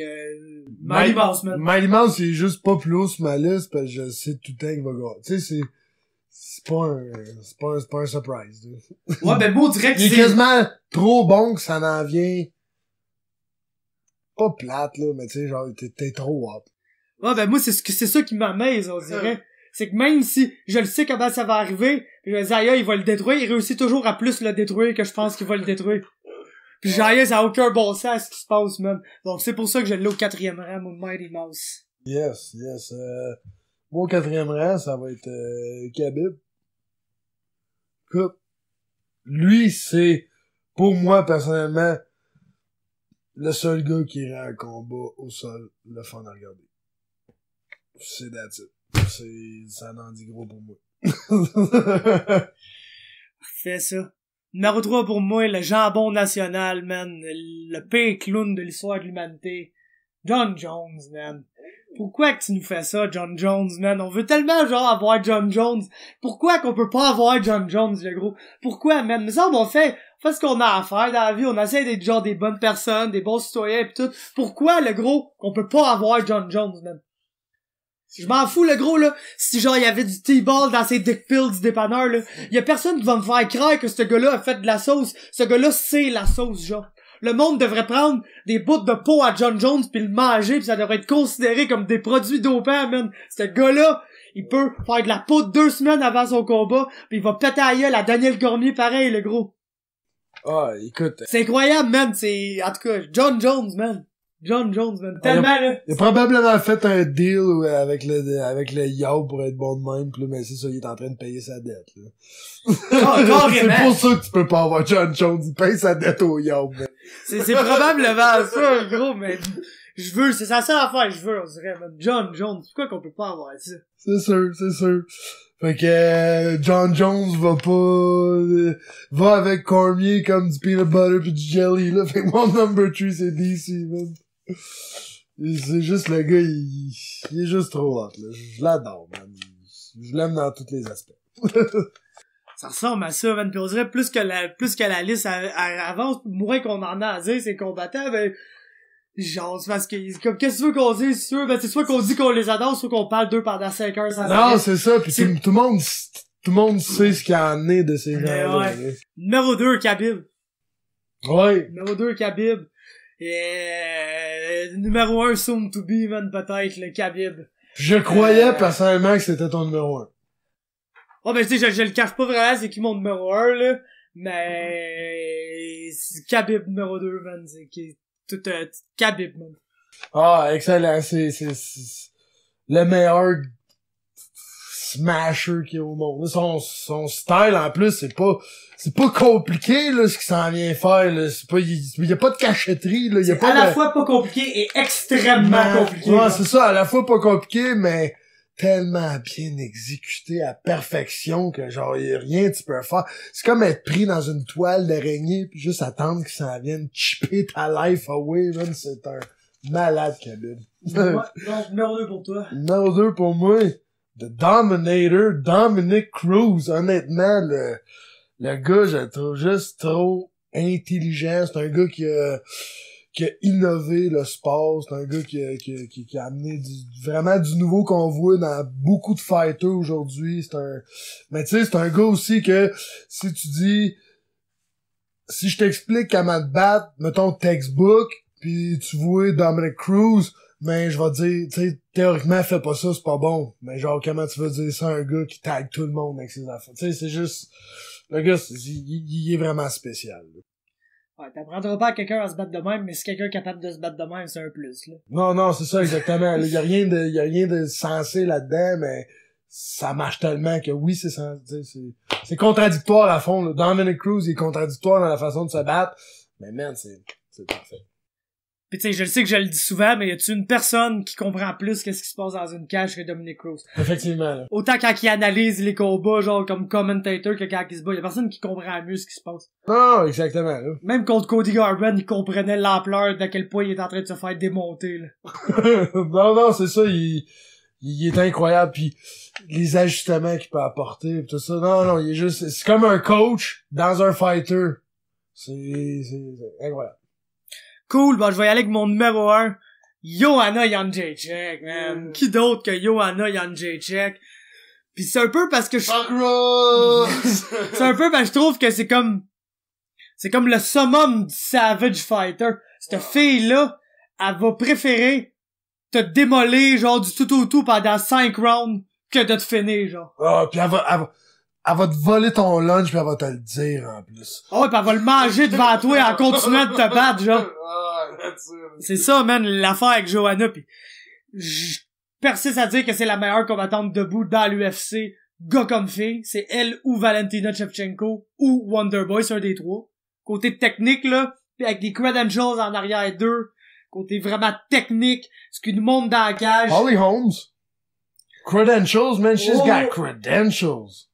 Mighty Mouse, man. Mighty Mouse, il est juste pas plus haut sur ma liste, parce que je sais tout le temps qu'il va gagner. Tu sais, c'est pas un surprise, là. Ouais, ben moi, on dirait que il est quasiment trop bon que ça n'en vient pas plate, là, mais tu sais, genre, t'es trop hot. Ouais, ben moi, c'est ça qui m'amaze, on dirait. C'est que même si je le sais comment ça va arriver, pis je me dis, aïe, il va le détruire, il réussit toujours à plus le détruire que je pense qu'il va le détruire. Pis aïe, ça a aucun bon sens ce qui se passe, man. Donc c'est pour ça que je l'ai au 4e rang, mon Mighty Mouse. Yes. Moi, au 4e rang, ça va être Khabib. Écoute, lui, c'est, pour moi, personnellement, le seul gars qui rend un combat au sol le fun à regarder. C'est that's it. Ça en dit gros pour moi. Fais ça. Numéro 3 pour moi, le jambon national, man. Le pire clown de l'histoire de l'humanité. John Jones, man. Pourquoi que tu nous fais ça, John Jones, man? On veut tellement, genre, avoir John Jones. Pourquoi qu'on peut pas avoir John Jones, le gros? Pourquoi, man? Mais ça, on fait ce qu'on a à faire dans la vie. On essaie d'être, genre, des bonnes personnes, des bons citoyens pis tout. Pourquoi, le gros, qu'on peut pas avoir John Jones, man? Je m'en fous, le gros, là. Si, genre, il y avait du T-ball dans ses dick pills du dépanneur, là. Y a personne qui va me faire croire que ce gars-là a fait de la sauce. Ce gars-là, c'est la sauce, genre. Le monde devrait prendre des bouts de peau à John Jones pis le manger pis ça devrait être considéré comme des produits dopants, man. Ce gars-là, il peut faire de la peau de 2 semaines avant son combat pis il va péter à gueule à Daniel Cormier pareil, le gros. Ah, écoute. C'est incroyable, man. C'est, en tout cas, John Jones, man. John Jones, man. Tellement, là. Il a probablement fait un deal avec le Yao pour être bon de même, pis là, mais c'est ça, il est en train de payer sa dette, là. C'est pour ça que tu peux pas avoir John Jones, il paye sa dette au Yao, man. C'est probablement ça, gros, mais c'est sa seule affaire, je veux, on dirait, man. John Jones, pourquoi qu'on peut pas avoir ça? C'est sûr. Fait que John Jones va avec Cormier comme du peanut butter pis du jelly, là. Fait que mon number 3, c'est DC, man. C'est juste le gars, il est juste trop hot, là. Je l'adore, man. Je l'aime dans tous les aspects. Ça ressemble à ça, man. Pis on dirait plus que la liste avance, moins qu'on en a à dire, c'est combattants, ben, genre, c'est parce que, comme, qu'est-ce que tu veux qu'on dise, c'est sûr? Ben, c'est soit qu'on dit qu'on les adore, soit qu'on parle d'eux pendant 5 heures sans Non, c'est ça, pis tout le monde sait ce qu'il y a en est de ces gens-là. Ouais. Numéro 2, Khabib. Ouais. Numéro 2, Khabib. Et numéro 1, soon to be, man, peut-être, le Khabib. Je croyais personnellement que c'était ton numéro 1. Oh, ben, tu sais, je le cache pas vraiment, c'est qui mon numéro 1, là. Mais, c'est Khabib numéro 2, man. C'est tout, Khabib, man. Ah, excellent. C'est le meilleur smasher qu'il y a au monde. Son style, en plus, c'est pas compliqué, là, ce qu'il s'en vient faire, là. Il y a pas de cachetterie, là. Il y a pas à la fois pas compliqué et extrêmement compliqué. Ouais, c'est ça, à la fois pas compliqué, mais tellement bien exécuté à perfection que genre y a rien que tu peux faire. C'est comme être pris dans une toile d'araignée puis juste attendre qu'ils s'en viennent chipper ta life away, man. C'est un malade, Khabib. Ouais, donc, numéro 2 pour toi. Numéro 2 pour moi, The Dominator, Dominic Cruz. Honnêtement, le gars, je le trouve juste trop intelligent. C'est un gars qui a innové le sport. C'est un gars qui a amené vraiment du nouveau qu'on voit dans beaucoup de fighters aujourd'hui. Mais tu sais, c'est un gars aussi que, si tu dis, si je t'explique comment te battre, mettons textbook, puis tu vois Dominic Cruz, mais je vais te dire, tu sais, théoriquement, fais pas ça, c'est pas bon. Mais genre, comment tu veux dire ça à un gars qui tag tout le monde avec ses affaires? Tu sais, c'est juste, le gars, il est vraiment spécial, là. Ouais, t'apprendras pas à quelqu'un à se battre de même, mais si quelqu'un est capable de se battre de même, c'est un plus, là. Non, c'est ça, exactement. Il y a rien de sensé là-dedans, mais ça marche tellement que oui, c'est contradictoire à fond, là. Dominic Cruz, il est contradictoire dans la façon de se battre, mais man, c'est parfait. Pis tu sais, je le sais que je le dis souvent, mais y a-tu une personne qui comprend plus qu'est-ce qui se passe dans une cage que Dominic Cruz? Effectivement, là. Autant quand il analyse les combats, genre comme commentator, que quand il se bat, y a personne qui comprend mieux ce qui se passe. Non, exactement, là. Même contre Cody Garbrandt, il comprenait l'ampleur d'à quel point il est en train de se faire démonter, là. non, c'est ça, il est incroyable, puis les ajustements qu'il peut apporter, pis tout ça. Non, il est juste, c'est comme un coach dans un fighter. C'est incroyable. Cool, bah je vais y aller avec mon numéro 1. Joanna Jędrzejczyk, man. Qui d'autre que Joanna Jędrzejczyk? Pis c'est un peu parce que c'est un peu parce que je trouve que c'est comme le summum du Savage Fighter. Cette fille-là, elle va préférer te démolir, genre, du tout au tout pendant 5 rounds que de te finir, genre. Ah, pis elle va te voler ton lunch pis elle va te le dire, en plus. Ah ouais, pis elle va le manger devant toi en continuant de te battre, genre. C'est ça, man, l'affaire avec Joanna, pis je persiste à dire que c'est la meilleure combattante debout dans l'UFC, gars comme fille. C'est elle ou Valentina Shevchenko ou Wonderboy, c'est un des trois. Côté technique, là, pis avec des credentials en arrière d'eux. Côté vraiment technique, ce qui nous montre dans la cage. Holly Holmes. Credentials, man, she's got credentials.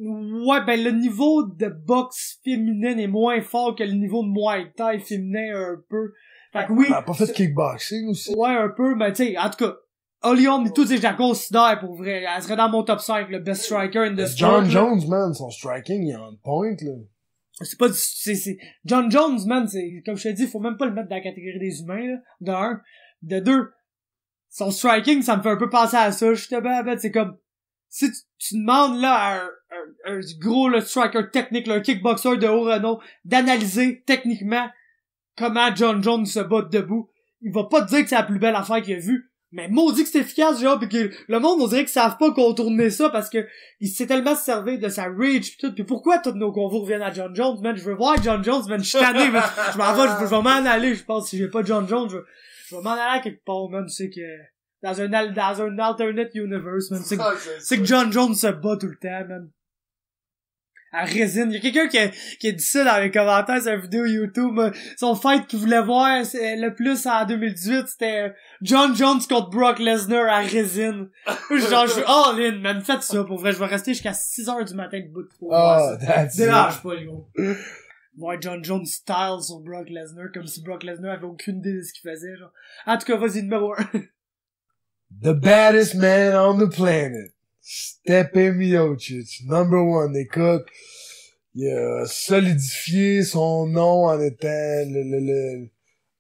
Ouais, ben le niveau de boxe féminine est moins fort que le niveau de Muay Thai féminin un peu. Fait que oui. Elle a pas fait de kickboxing aussi. Ouais, un peu, mais tu sais, en tout cas, Holly Holm et tout, je la considère pour vrai. Elle serait dans mon top 5, le best striker in the sport. John Jones, man, son striking, il est on point, là. C'est pas c'est John Jones, man, c'est, comme je te dis, faut même pas le mettre dans la catégorie des humains, là. De un. De deux. Son striking, ça me fait un peu penser à ça, justement, ben, c'est comme, si tu demandes, là, à un gros, le striker technique, là, un kickboxer de haut renom, d'analyser, techniquement, comment John Jones se bat debout, il va pas te dire que c'est la plus belle affaire qu'il a vue. Mais maudit que c'est efficace, genre, pis que le monde, on dirait qu'ils savent pas contourner ça parce que il s'est tellement servi de sa reach pis tout. Pis pourquoi tous nos convois reviennent à John Jones, man? Je veux voir John Jones, man. Je suis tanné, man. Je m'en vais, je vais m'en aller, je pense. Si j'ai pas John Jones, je vais m'en aller à quelque part, man. Tu sais que, dans un alternate universe, man. C'est que John Jones se bat tout le temps, man. À résine. Il y a quelqu'un qui a dit ça dans les commentaires sur une vidéo YouTube. Son fight qu'il voulait voir le plus en 2018, c'était John Jones contre Brock Lesnar à résine. Genre, je suis all in, man. Faites ça, pour vrai. Je vais rester jusqu'à 6h du matin debout pour voir ça. Dérange pas, les gros. Voir John Jones style sur Brock Lesnar, comme si Brock Lesnar avait aucune idée de ce qu'il faisait, genre. En tout cas, vas-y, numéro 1. The baddest man on the planet. Stipe Miocic, number 1. Écoute, il a solidifié son nom en étant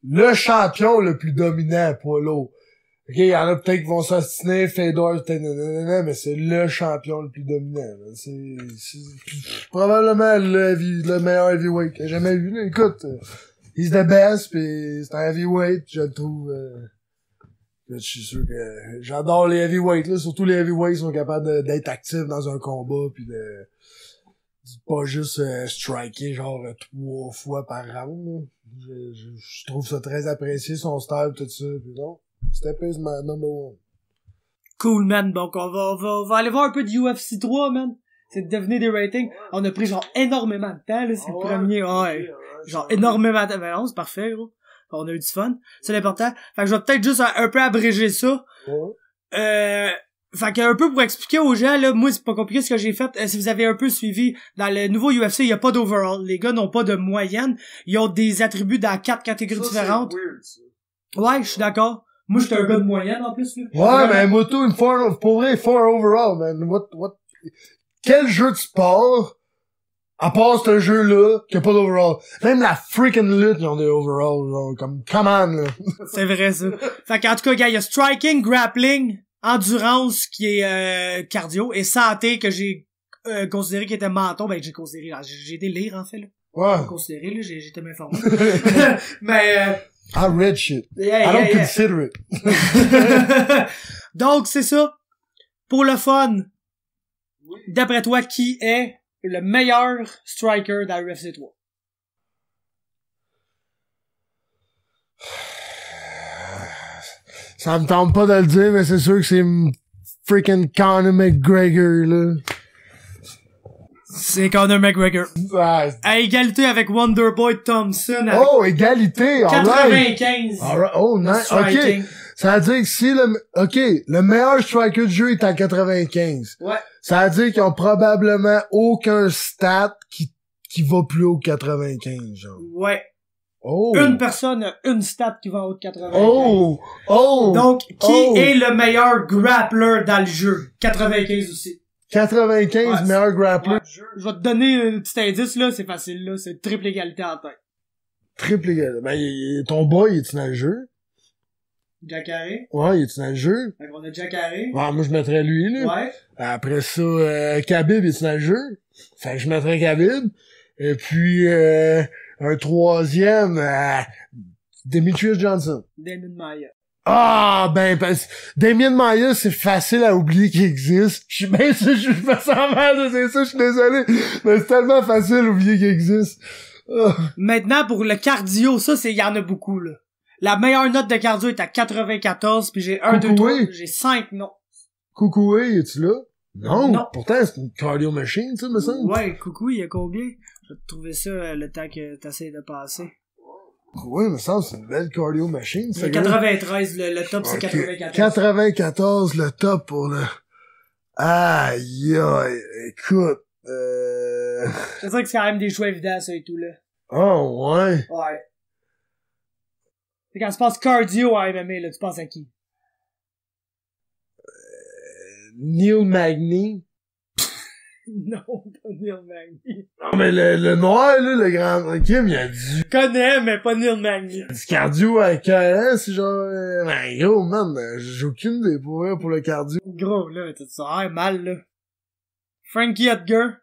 le champion le plus dominant, pas l'autre. Ok, il y en a peut-être qui vont s'ostiner, Fedor, peut-être, mais c'est le champion le plus dominant. C'est probablement le meilleur heavyweight que j'ai jamais vu. Là. Écoute, he's the best, pis c'est un heavyweight, je le trouve... je suis sûr que j'adore les heavyweights, là. Surtout les heavyweights sont capables d'être actifs dans un combat puis de pas juste striker genre 3 fois par round. Je trouve ça très apprécié, son style tout ça. Puis non, Stipe is my number 1. Cool, man. Donc on va aller voir un peu de UFC 3, man. C'est de devenir des ratings. On a pris genre énormément de temps, là. C'est le premier. Ouais. Genre énormément de temps. Ben non, c'est parfait, gros. On a eu du fun. C'est l'important. Fait que je vais peut-être juste un peu abréger ça. Ouais. Fait que un peu pour expliquer aux gens, là, moi c'est pas compliqué ce que j'ai fait. Si vous avez un peu suivi, dans le nouveau UFC, il y a pas d'overall. Les gars n'ont pas de moyenne. Ils ont des attributs dans 4 catégories différentes. C'est weird, ça. Ouais, je suis d'accord. Moi, j'étais un gars de moyenne, en plus, là. Ouais, mais Moto, pour vrai, 4 overall, man. Quel jeu de sport, à part ce jeu-là, qui a pas d'overall? Même la freaking lutte, ils ont des overalls, genre, comme, come on, là. C'est vrai, ça. Fait qu'en tout cas, gars, il y a striking, grappling, endurance, qui est, cardio, et santé, que j'ai, considéré qui était menton. Ben, j'ai considéré, là. J'ai des lire, en fait, là. Ouais. Pas considéré, là. J'étais m'informer. Mais, I read shit. yeah, I don't yeah. consider it. Donc, c'est ça. Pour le fun, d'après toi, qui est le meilleur striker dans l'UFC 3? Ça me tente pas de le dire, mais c'est sûr que c'est freaking Conor McGregor, là. C'est Conor McGregor. Ouais. À égalité avec Wonderboy Thompson. Avec Oh, égalité, alright. 95. Alright. Oh, nice. Striking. Ok. Ça veut dire que si le meilleur striker du jeu est à 95. Ouais. Ça veut dire qu'ils ont probablement aucun stat qui va plus haut que 95, genre. Ouais. Oh. Une personne a une stat qui va en haut de 95. Oh. Oh. Donc, qui Oh. est le meilleur grappler dans le jeu? 95 aussi. 95, Ouais, meilleur grappler. Ouais, je vais te donner un petit indice, là. C'est facile, là. C'est triple égalité en tête. Triple égal. Ben, ton boy, est-tu dans le jeu? Jack Harry. Ouais, est-tu dans le jeu? Fait qu'on a Jack Harry. Ouais, moi, je mettrais lui, là. Ouais. Après ça, Khabib, est-tu dans le jeu? Fait que je mettrais Khabib. Et puis, un troisième, Demetrius Johnson. Damon Maia. Ah, ben, Damien Maia, c'est facile à oublier qu'il existe. Je suis bien sûr, je fais semblant de dire ça, je suis désolé. Mais c'est tellement facile d'oublier qu'il existe. Oh. Maintenant, pour le cardio, ça, il y en a beaucoup, là. La meilleure note de cardio est à 94, puis j'ai 1, 2, 3, j'ai 5 noms. Coucoué, es-tu là? Non. Non. Pourtant, c'est une cardio machine, ça, me semble. Ouais, coucou, il y a combien? Je vais te trouver ça le temps que t'essayes de passer. Oui, me semble, c'est une belle cardio machine. Il y a 93, le top, c'est 94. 94, le top pour le... Aïe, aïe, écoute, C'est sûr que c'est quand même des choix évidents, ça et tout, là. Oh, ouais. Ouais. C'est quand tu penses cardio à MMA, là, tu penses à qui? Neil Magny. Non, pas Neil Magny. Non, mais le noir, là, le grand Kim, il a du... Je connais, mais pas Neil Magny. Du cardio à carré, c'est genre... Ben, gros, man, j'ai aucune idée pour le cardio. Gros, là, t'as ça l'air mal, là. Frankie Edgar.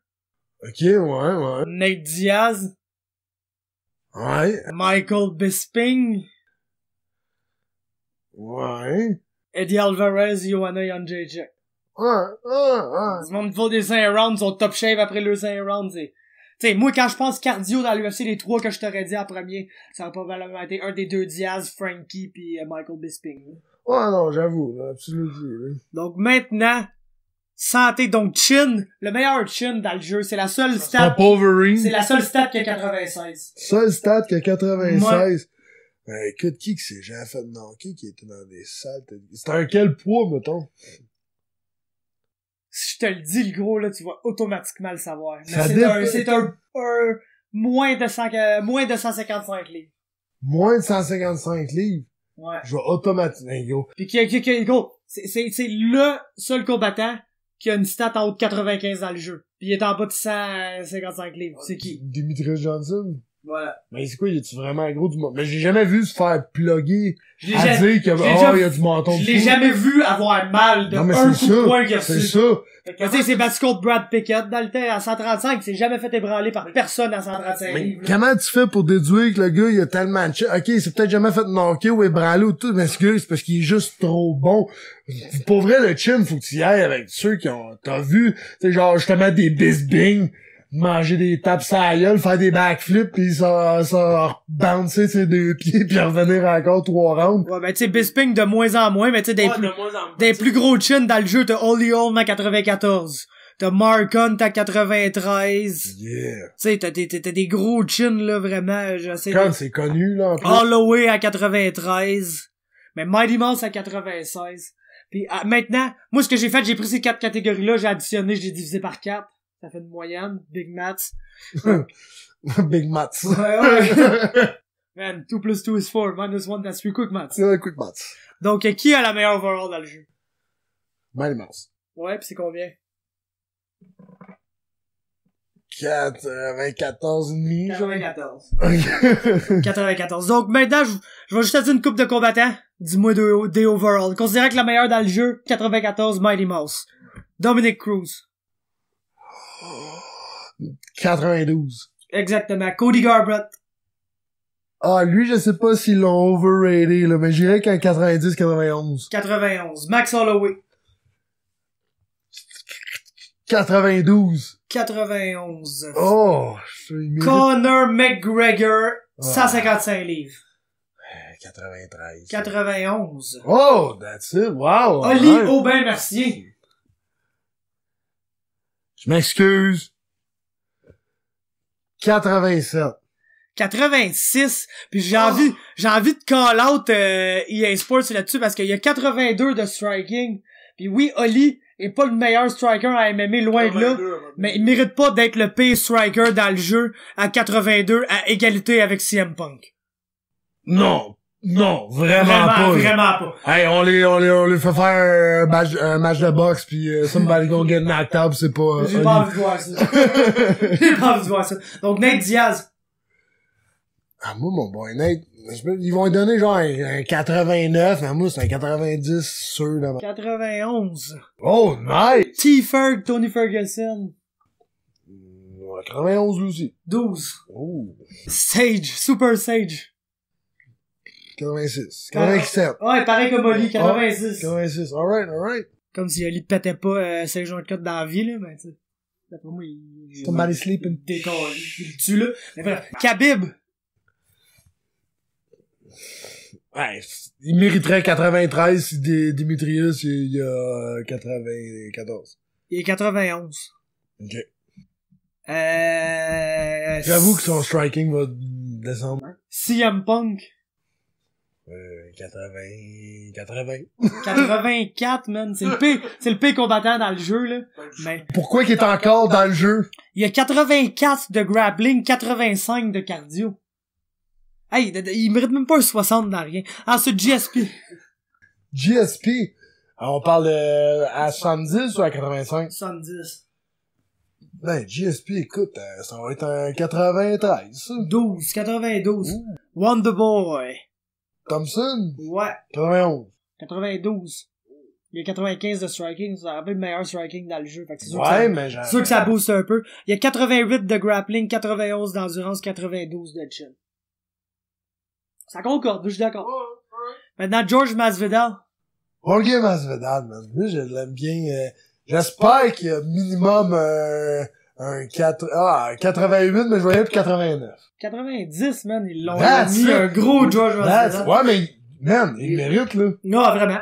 Ok, ouais. Nate Diaz. Ouais. Michael Bisping. Ouais. Eddie Alvarez, Joanna Jędrzejczyk. Ouais. Du monde faut des 5 rounds, sont top shape après le 5 rounds. Tu sais, moi, quand je pense cardio dans l'UFC, les 3 que je t'aurais dit en premier, ça va probablement été un des 2 Diaz, Frankie, puis Michael Bisping. Ouais, non, j'avoue, là, absolument. Donc maintenant, santé, donc chin, le meilleur chin dans le jeu, c'est la seule stat. C'est la seule stat qui a 96. Seule stat qui a 96. Ben, écoute, qui que c'est? J'ai fait de knocker qui était dans des salles. C'était un quel poids, mettons? Si je te le dis, le gros, là, tu vas automatiquement le savoir. Mais c'est un moins de 155 livres. Moins de 155 livres? Ouais. Je vais automatiquement, gros. Puis gros, c'est le seul combattant qui a une stat en haut de 95 dans le jeu. Puis il est en bas de 155 livres. C'est qui? Demetrius Johnson? Voilà. Mais c'est quoi, il est-tu vraiment gros du menton? Mais j'ai jamais vu se faire plugger dire que, il y a du menton. Je l'ai jamais vu avoir mal de un coup de poing qu'il a reçu. C'est ça. Tu sais, c'est battu contre Brad Pickett dans le temps à 135, il s'est jamais fait ébranler par personne à 135 livres. Comment tu fais pour déduire que le gars, il a tellement de shit? Ok, il s'est peut-être jamais fait knocker ou ébranler ou tout, mais c'est parce qu'il est juste trop bon. Pour vrai, le chin, faut que tu y ailles avec ceux qui ont, t'as vu, tu sais, genre, justement, des Bisping, manger des tapes à la gueule, faire des backflips, pis ça bouncer ses 2 pieds, pis revenir encore 3 rounds. Ouais, ben tu sais, Bisping de moins en moins, mais tu sais, des plus gros chins dans le jeu, t'as Holly Holm à 94. T'as Mark Hunt à 93. Yeah. Tu sais, t'as des gros chins, là, vraiment, je sais. Quand c'est connu, là, en plus. Holloway à 93. Mais Mighty Mouse à 96. Puis maintenant, moi ce que j'ai fait, j'ai pris ces 4 catégories-là, j'ai additionné, j'ai divisé par 4. Ça fait une moyenne, Big Maths. Big Maths. Ouais. Man, 2 plus 2 is 4, minus 1, that's 3, quick maths. Ouais, quick Maths. Donc, qui a la meilleure overall dans le jeu? Mighty Mouse. Ouais, pis c'est combien? 94,5, genre. 94. 94. Donc, maintenant, je vais juste te dire une coupe de combattants. Dis-moi des overall. Considérant que la meilleure dans le jeu, 94, Mighty Mouse. Dominic Cruz. 92. Exactement. Cody Garbrandt. Ah, lui, je sais pas s'ils l'ont overrated, là, mais j'irais qu'un 90-91. 91. Max Holloway. 92. 91. Oh! Conor McGregor. 155 livres. 93. 91. Oh, that's it, wow! Oli alright. Aubin-Mercier. Je m'excuse. 87. 86. Puis j'ai envie de call out EA Sports là-dessus parce qu'il y a 82 de striking. Puis oui, Oli est pas le meilleur striker à MMA, loin de là. Mais il mérite pas d'être le pire striker dans le jeu à 82 à égalité avec CM Punk. Non, vraiment pas. Vraiment pas. Hey, on les fait faire un match de boxe pis somebody gonna get knocked out, c'est pas... J'ai pas envie de voir ça. J'ai pas envie de voir ça. Donc Nate Diaz. Ah, moi, mon boy Nate, ils vont lui donner genre un 89, mais moi, c'est un 90 sûr, là. 91. Oh, nice! T-Ferg, Tony Ferguson. 91 lui aussi. 12. Oh. Sage, Super Sage. 86. 87. Ouais, pareil comme Oli, 86. 86. Alright. Comme si Oli pétait pas Sage Northcutt dans la vie, là, ben, tu sais. D'après moi, il... Somebody sleeping. Décolle. Il le tue, là. Mais bref. Khabib. Ouais, il mériterait 93 si Dimitrius, il y a 94. Il est 91. Ok. J'avoue que son striking va descendre. CM Punk. 80. 84, man. C'est le pire combattant dans le jeu, là. Mais Pourquoi qu'il est encore dans le jeu? il y a 84 de grappling, 85 de cardio. Hey, il mérite même pas un 60 dans rien. Ensuite, GSP. GSP. Alors, on parle à 70 ou à 85? 70. Ben, GSP, écoute, ça va être un 93, ça. 12, 92. Ouh. Wonderboy. Thompson? Ouais. 91. 92. Il y a 95 de striking, c'est un peu le meilleur striking dans le jeu. Fait que c'est sûr, Ouais, que mais c'est sûr que ça booste un peu. Il y a 88 de grappling, 91 d'endurance, 92 de chin. Ça concorde, je suis d'accord. Maintenant, George Masvidal. Jorge Masvidal, man. Lui, je l'aime bien. J'espère qu'il y a minimum un 88, mais je voyais pour 89. 90, man. Ils l'ont That's mis it. un gros George Masvidal. Ouais, mais, man, il mérite, là. Non, vraiment.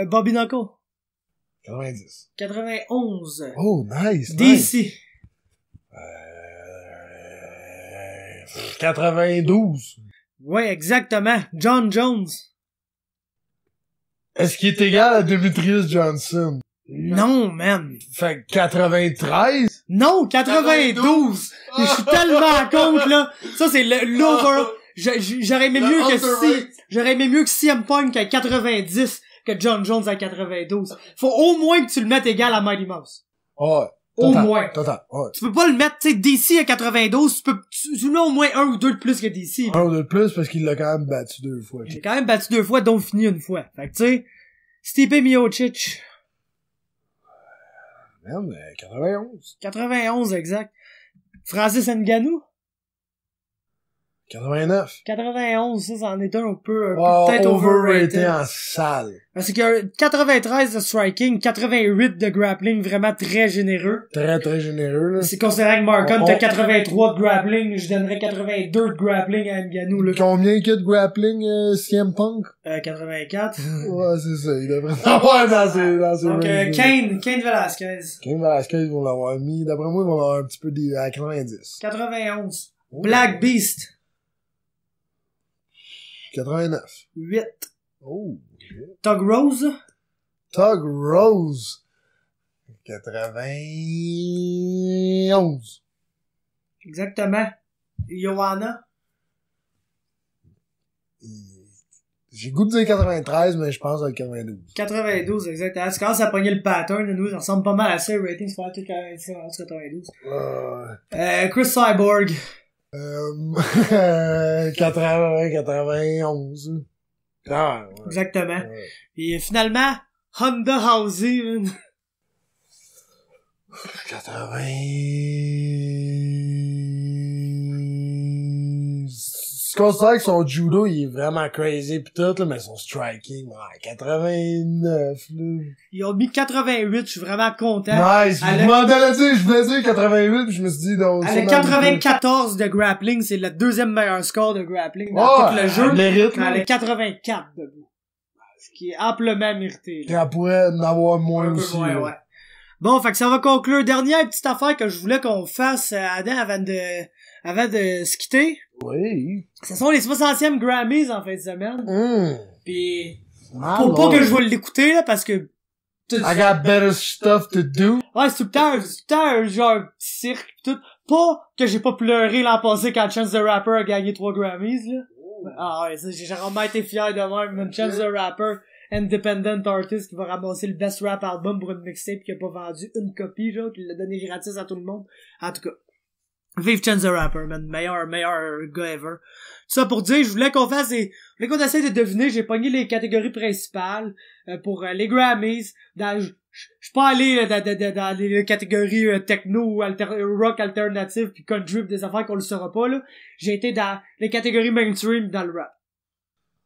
Bobby Knuckle. 90. 91. Oh, nice. DC. 92. Ouais, exactement. John Jones. Est-ce qu'il est égal à Demetrius Johnson? Non, man. Fait que 93? Non, 92. Je suis tellement contre, là. Ça, c'est l'over. J'aurais aimé mieux que CM Punk à 90 que John Jones à 92. Faut au moins que tu le mettes égal à Mighty Mouse. Ouais. Au moins. Total, ouais. Tu peux pas le mettre, tu sais, DC à 92, tu le mets au moins un ou deux de plus que DC. Un ou deux de plus parce qu'il l'a quand même battu 2 fois. J'ai quand même battu 2 fois, dont fini une fois. Fait que tu sais, Stipe Miocic. Merde, 91. 91, exact. Francis Ngannou. 89. 91, ça en est un peu Oh, peut-être overrated. en salle. Parce qu'il y a 93 de striking, 88 de grappling, vraiment très généreux. Très, très généreux, là. C'est considérant que Markham t'as 83 de grappling, je donnerais 82 de grappling à Ngannou, là. Combien qu'il y a de grappling, CM Punk? 84. Ouais, c'est ça. Il devrait l'avoir dans ses Donc, ranges. Kane Velasquez. Kane Velasquez, ils vont l'avoir mis. D'après moi, ils vont l'avoir un petit peu à 90. 91. Black Beast. 89. 8. Oh. Tug Rose. Tug Rose. 91. Exactement. Johanna. J'ai goût de dire 93, mais je pense à 92. 92, exactement. Tu commences à pogner le pattern, nous, ça ressemble pas mal à ça, le rating, c'est pas tout 92. Chris Cyborg. 91. Ah, ouais. Exactement. Ouais. Et finalement, Honda Housey, man. 80. Je considère que son judo, il est vraiment crazy pis tout, là, mais son striking, ouais, 89, là. Ils ont mis 88, je suis vraiment content. Nice! Je voulais dire 88, pis je me suis dit, non. Elle a 94 de grappling, c'est le deuxième meilleur score de grappling dans tout le jeu. Mérite, elle a 84 debout. Ce qui est amplement mérité. Elle pourrait en avoir moins un aussi. Peu moins, ouais. Bon, fait que ça va conclure. Dernière petite affaire que je voulais qu'on fasse, Adam, avant de se quitter. Oui. Ce sont les 60e Grammys en fin de semaine. Pis, Faut pas que je vais l'écouter, là, parce que... I got better stuff to do. Ouais, c'est tout le temps genre un petit cirque pis tout. Pas que j'ai pas pleuré l'an passé quand Chance the Rapper a gagné 3 Grammys, là. Ah ouais, ça, j'ai vraiment été fier de même. Chance the Rapper, independent artist qui va ramasser le best rap album pour une mixtape qui a pas vendu une copie, genre, qui l'a donné gratis à tout le monde. En tout cas. Vive Chance the Rapper, man. Meilleur gars ever. Ça pour dire, je voulais qu'on essaie de deviner, j'ai pogné les catégories principales, pour les Grammys. Je suis pas allé dans les catégories techno ou rock alternative puis country des affaires qu'on le saura pas, là. J'ai été dans les catégories mainstream dans le rap.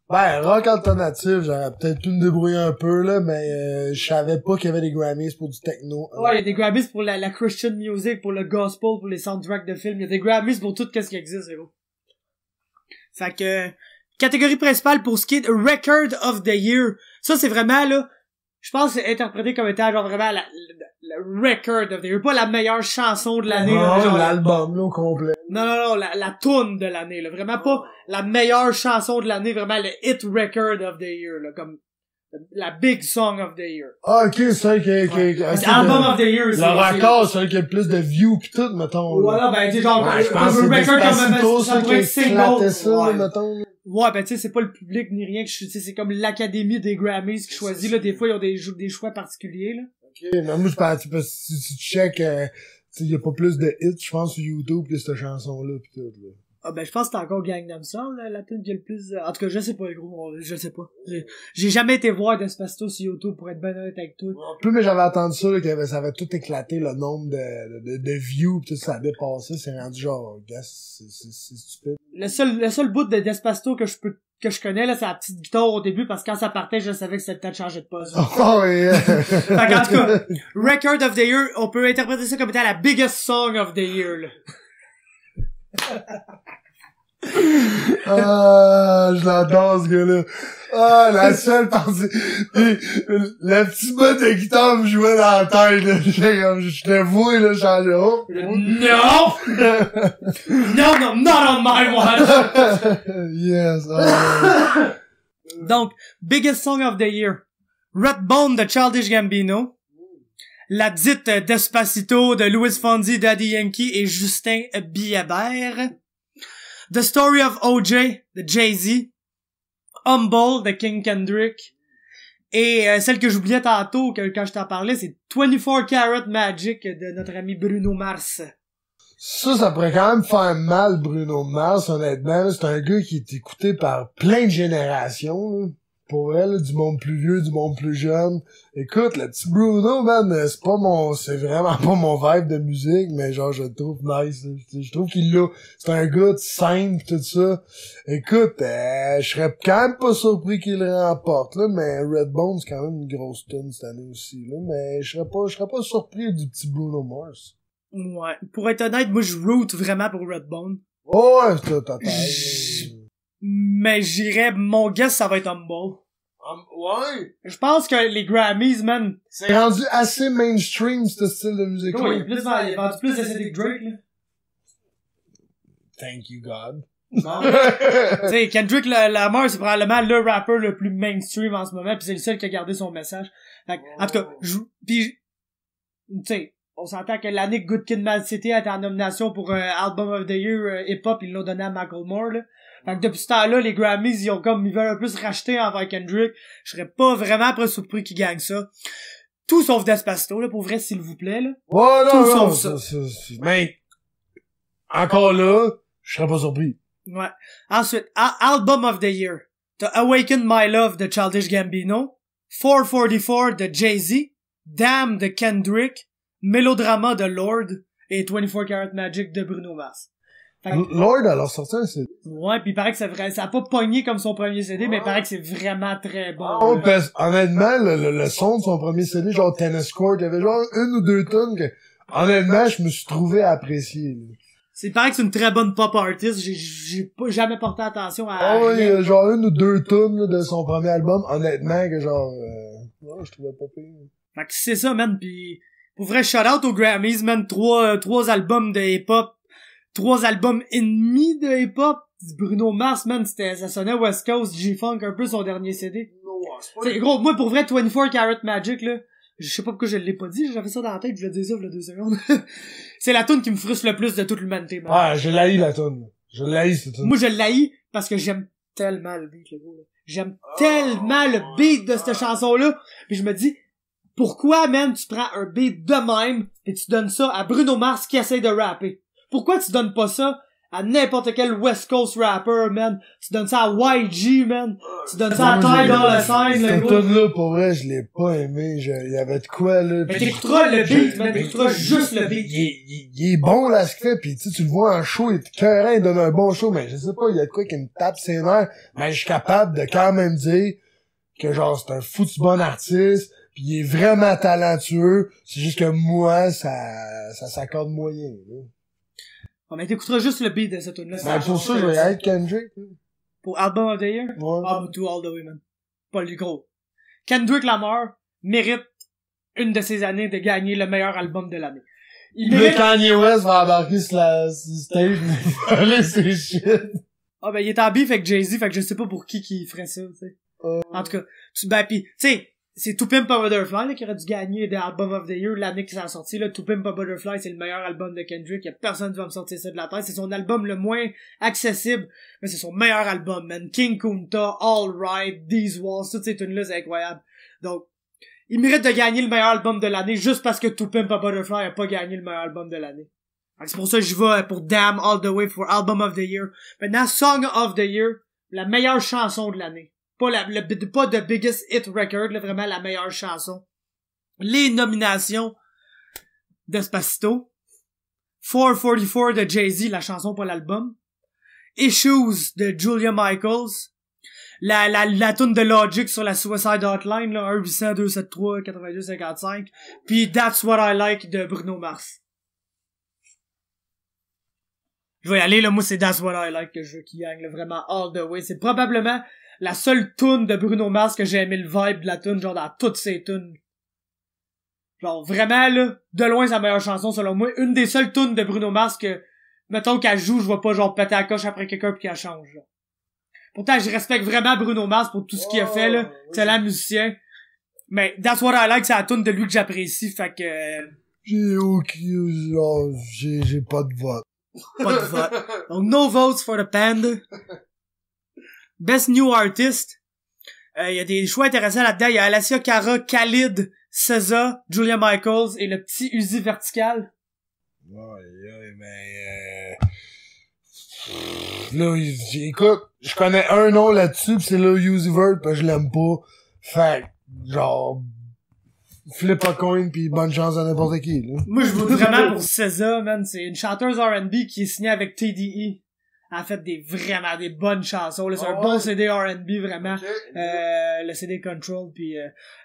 Ben, rock alternatif, j'aurais peut-être pu me débrouiller un peu, là, mais je savais pas qu'il y avait des Grammys pour du techno. Ouais, il y a des Grammys pour la Christian music, pour le gospel, pour les soundtracks de films. Il y a des Grammys pour tout ce qui existe, gros. Fait que, catégorie principale pour ce qui est de Record of the Year. Ça, c'est vraiment, là, je pense que c'est interprété comme étant, genre, vraiment le Record of the Year. Pas la meilleure chanson de l'année. Non, genre, l'album, là, au complet. Non, la tune de l'année, là. Vraiment pas la meilleure chanson de l'année, vraiment le hit record of the year, là. Comme, la big song of the year. Ah, ok, c'est ça, ok. Album of the year, c'est... Le record, c'est celui qui a le plus de views pis tout, mettons. Voilà, ben, tu sais, genre, je pense que c'est Despacito, ça qui a éclaté ça, ouais. mettons. Ouais, ben, tu sais, c'est pas le public ni rien que tu sais, c'est comme l'académie des Grammys qui choisit, là. Des fois, ils ont des choix particuliers, là. Ok, mais moi, je pense, si tu check, il y a pas plus de hits, je pense, sur YouTube que cette chanson-là pis tout, là. Ah ben je pense que c'est encore Gangnam Style, la tune qui a le plus... En tout cas, je sais pas, gros, je sais pas. J'ai jamais été voir Despacito sur YouTube pour être ben honnête avec toi. Plus, mais j'avais entendu ça, là, que ça avait tout éclaté, le nombre de views pis tout, ça a dépassé, c'est rendu genre, gars, c'est stupide. Le seul bout de Despacito que je connais, là, c'est la petite guitare au début, parce que quand ça partait, je savais que c'était le temps de changer de poste. Oh, yeah. Fait qu'en tout cas, Record of the Year, on peut interpréter ça comme étant la biggest song of the year, là. Ah, je l'adore, ce gars-là. Ah, la seule partie. Pis, le petit bout de guitare me jouait dans la tête, là. Je te vois, là, changer. Oh. Non! No, not on my watch! Yes. Donc, biggest song of the year. Redbone de Childish Gambino. La dite Despacito de Louis Fonsi, Daddy Yankee et Justin Bieber. The Story of O.J. de Jay-Z. Humble de King Kendrick. Et celle que j'oubliais tantôt, quand je t'en parlais, c'est 24 Karat Magic de notre ami Bruno Mars. Ça pourrait quand même faire mal, Bruno Mars, honnêtement. C'est un gars qui est écouté par plein de générations, là. Pour elle, du monde plus vieux, du monde plus jeune. Écoute, le petit Bruno, man, c'est vraiment pas mon vibe de musique, mais genre, je le trouve nice. Je trouve qu'il l'a. C'est un gars de scène pis tout ça. Écoute, je serais quand même pas surpris qu'il le remporte, là, mais Redbone, c'est quand même une grosse tune cette année aussi, là, mais je serais pas surpris du petit Bruno Mars. Ouais. Pour être honnête, moi, je root vraiment pour Redbone. Oh, ouais, c'est total. Mais mon guess, ça va être Humble. Ouais. Je pense que les Grammys, man. C'est rendu assez mainstream, ce style de musique-là. Oui, il a vendu plus de CD que Drake, là. Thank you, God. Bon. Tu sais, Kendrick Lamar, c'est probablement le rapper le plus mainstream en ce moment, pis c'est le seul qui a gardé son message. Fait que, en tout cas, pis, tu sais, on s'entend que l'année que Good Kid, Mad City a été en nomination pour Album of the Year hip-hop, ils l'ont donné à Macklemore, là. Fait que depuis ce temps-là, les Grammys, ils veulent un peu se racheter envers Kendrick. Je serais pas vraiment pas surpris qu'ils gagnent ça. Tout sauf Despacito, là, pour vrai, s'il vous plaît, là. Ouais, non, tout non, sauf ça. Mais, encore là, je serais pas surpris. Ouais. Ensuite, Album of the Year. T'as Awaken My Love de Childish Gambino, 444 de Jay-Z, Damn de Kendrick, Melodrama de Lord et 24 Karat Magic de Bruno Mars. Lord a leur sorti un CD. Ouais, pis il paraît que c'est vrai, ça a pas pogné comme son premier CD, mais il paraît que c'est vraiment très bon. Oh, parce, honnêtement, le son de son premier CD, genre Tennis Court, il y avait genre une ou deux tonnes que, honnêtement, je me suis trouvé à apprécier, là. Il paraît que c'est une très bonne pop artist, j'ai pas jamais porté attention à... Ah oui, genre une ou deux tonnes de son premier album, honnêtement, que genre, ouais, je trouvais pas pire. Fait que c'est ça, man, pis pour vrai, shout out aux Grammys, man, trois albums de hip-hop, 3 albums ennemis de hip-hop. Bruno Mars, man, ça sonnait West Coast, G-Funk, un peu son dernier CD. C'est gros, moi, pour vrai, 24 Karat Magic, là, je sais pas pourquoi je l'ai pas dit, j'avais ça dans la tête, je voulais dire ça, il y a 2 secondes. C'est la tune qui me frustre le plus de toute l'humanité, man. Ouais, je l'haïs, la tune. Je l'haïs, cette tune. Moi, je l'haïs parce que j'aime tellement le beat, le gros, là. J'aime tellement le beat de cette chanson-là. Puis je me dis, pourquoi, man, tu prends un beat de même, et tu donnes ça à Bruno Mars qui essaie de rapper? Pourquoi tu donnes pas ça à n'importe quel West Coast rapper, man? Tu donnes ça à YG, man. Tu donnes ça à Ty Dolla $ign, le cette gros. tune-là, pour vrai, je l'ai pas aimé. Il y avait de quoi, là. Mais t'écouteras le beat, man. T'écouteras juste le beat. Il est bon, là, ce qu'il fait, pis tu le vois en show, il est écœurant, il donne un bon show, mais je sais pas, il y a de quoi qui me tape ses nerfs, mais je suis capable de quand même dire que genre, c'est un foutu bon artiste, pis il est vraiment talentueux, c'est juste que moi, ça s'accorde moyen, là. Oh, mais t'écouteras juste le beat de cette tune-là. Ben, pour ça, je vais être Kendrick. Pour Album of the Year? Ouais. Ah, do all the way, man. Pas le gros. Kendrick Lamar mérite une de ces années de gagner le meilleur album de l'année. Le Kanye West va embarquer sur la stage, voler ses shit. Ah, ben, il est en beef avec Jay-Z, fait que je sais pas pour qui ferait ça, tu sais. En tout cas, pis, tu sais, c'est To Pimp a Butterfly, là, qui aurait dû gagner l'Album of the Year l'année que ça a sorti, là. To Pimp a Butterfly, c'est le meilleur album de Kendrick. Y a personne qui va me sortir ça de la tête. C'est son album le moins accessible, mais c'est son meilleur album, man. King Kunta, All Right, These Walls, toutes ces tunes-là, c'est incroyable. Donc, il mérite de gagner le meilleur album de l'année juste parce que To Pimp a Butterfly a pas gagné le meilleur album de l'année. C'est pour ça que je vais pour Damn All the Way for Album of the Year. Maintenant, Song of the Year, la meilleure chanson de l'année. Pas The Biggest Hit Record, là, vraiment la meilleure chanson. Les nominations: Despacito, 444 de Jay-Z, la chanson pas l'album, Issues de Julia Michaels, la tune de Logic sur la Suicide Hotline, là, 1-800-273-8255, puis That's What I Like de Bruno Mars. Je vais y aller, là, moi c'est That's What I Like que je veux qu'il gagne, là, vraiment all the way. C'est probablement la seule tune de Bruno Mars que j'ai aimé le vibe de la tune, genre dans toutes ses tunes. Genre vraiment, là, de loin sa meilleure chanson selon moi. Une des seules tunes de Bruno Mars que, mettons qu'elle joue, je vois pas genre péter la coche après quelqu'un pis qu'elle change, genre. Pourtant, je respecte vraiment Bruno Mars pour tout ce qu'il a fait, là. C'est un musicien. Mais That's What I Like, c'est la tune de lui que j'apprécie, fait que... J'ai pas de vote. Pas de vote. Donc, no votes for the Panda. Best New Artist. Il y a des choix intéressants là-dedans. Il y a Alessia Cara, Khalid, SZA, Julia Michaels et le petit Uzi Vertical. Ouais, mais là, écoute, je connais un nom là-dessus pis c'est là Uzi Vert pis je l'aime pas. Fait genre flip a coin pis bonne chance à n'importe qui, là. Moi, je vote vraiment pour SZA, man. C'est une chanteuse R&B qui est signée avec TDE. Elle a fait vraiment des bonnes chansons, là. C'est un bon CD R&B, vraiment. Okay. Le CD Control, pis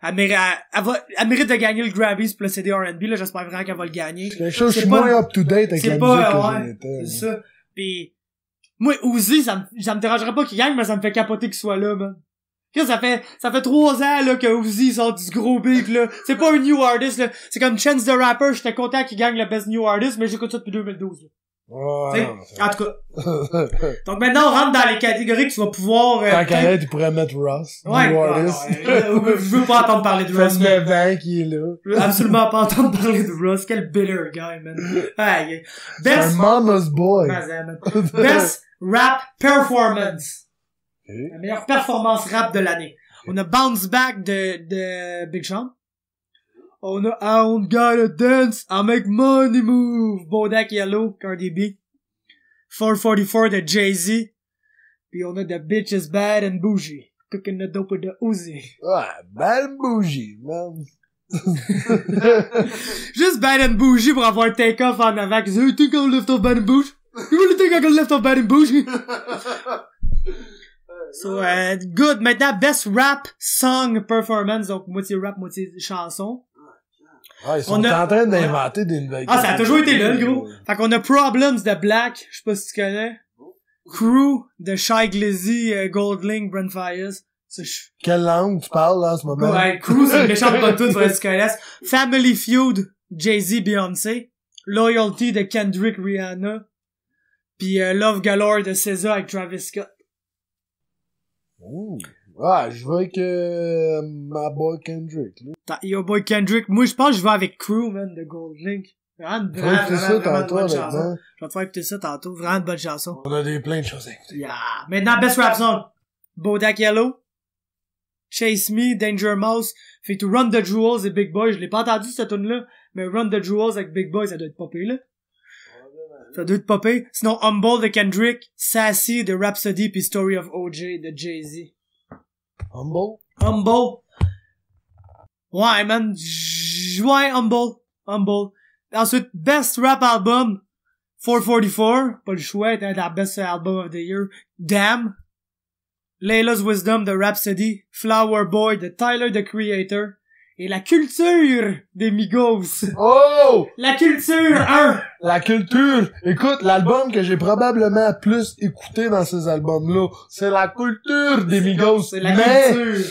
elle mérite de gagner le Grammys pour le CD R&B, là. J'espère vraiment qu'elle va le gagner. C'est quelque chose, je suis moins up-to-date avec la musique que j'étais. C'est ça. Pis moi, Uzi, ça me dérangerait pas qu'il gagne, mais ça me fait capoter qu'il soit là, man. Ça fait 3 ans, là, que Uzi sort du gros beef, là. C'est pas un new artist, là. C'est comme Chance the Rapper, j'étais content qu'il gagne le Best New Artist, mais j'écoute ça depuis 2012, là. Ouais, en tout cas. Donc maintenant, on rentre dans les catégories que tu vas pouvoir... tant qu'à être, tu pourrais mettre Ross. Ouais, je veux pas entendre parler de Ross. Ça fait 9 ans qu'il est là. Je veux absolument pas entendre parler de Ross. Quel bitter guy, man. Hey, C'est un mama's boy. Best rap performance. La meilleure performance rap de l'année. On a Bounce Back de Big Sean. On a I Don't Gotta Dance, I Make Money Move, Bodak Yellow, Cardi B. 444 de Jay-Z. Puis on a The Bitch is Bad and Bougie, Cooking the Dope with the Uzi. Ouais, bad and bougie, man. Juste Bad and Bougie pour avoir un take-off en avant. You think I'll lift off Bad and Bougie? You really think I can lift off Bad and Bougie? So, good. Maintenant, Best Rap Song Performance. Donc, moitié rap, moitié chanson. Ah, ils sont en train d'inventer des nouvelles. Ah, ça a toujours été là, le gros. Fait qu'on a Problems de Black. Je sais pas si tu connais. Crew de Shy Glizzy, Goldlink, Brent Fires. Quelle langue tu parles, là, en ce moment? Ouais, Crew, c'est une méchante bonne tune, faudrait que tu connaisses. Family Feud, Jay-Z, Beyoncé. Loyalty de Kendrick, Rihanna. Puis Love Galore de SZA avec Travis Scott. Ouh. Ah, je vais avec ma boy Kendrick, là. Yo boy Kendrick. Moi, je pense que je vais avec Crew, man, de Goldlink. Vraiment de bonne chanson. Je vais te faire écouter ça tantôt. Vraiment de bonne chanson. On a plein de choses à écouter. Yeah. Maintenant, Best Rap Song. Bodak Yellow. Chase Me, Danger Mouse. Fait to Run the Jewels et Big Boy. Je l'ai pas entendu, cette tune-là. Mais Run the Jewels avec Big Boy, ça doit être popé, là. Ça doit être popé. Sinon, Humble de Kendrick. Sassy de Rhapsody puis Story of OJ de Jay-Z. Humble. Ouais, man. Ouais, Humble. Ensuite, Best Rap Album. 444. Pas le choix, être la Best Album of the Year. Damn. Layla's Wisdom de Rhapsody. Flower Boy de Tyler, the Creator. Et La Culture des Migos. Oh! La Culture 1! La Culture! Écoute, l'album que j'ai probablement plus écouté dans ces albums-là, c'est La Culture des Migos. C'est la culture.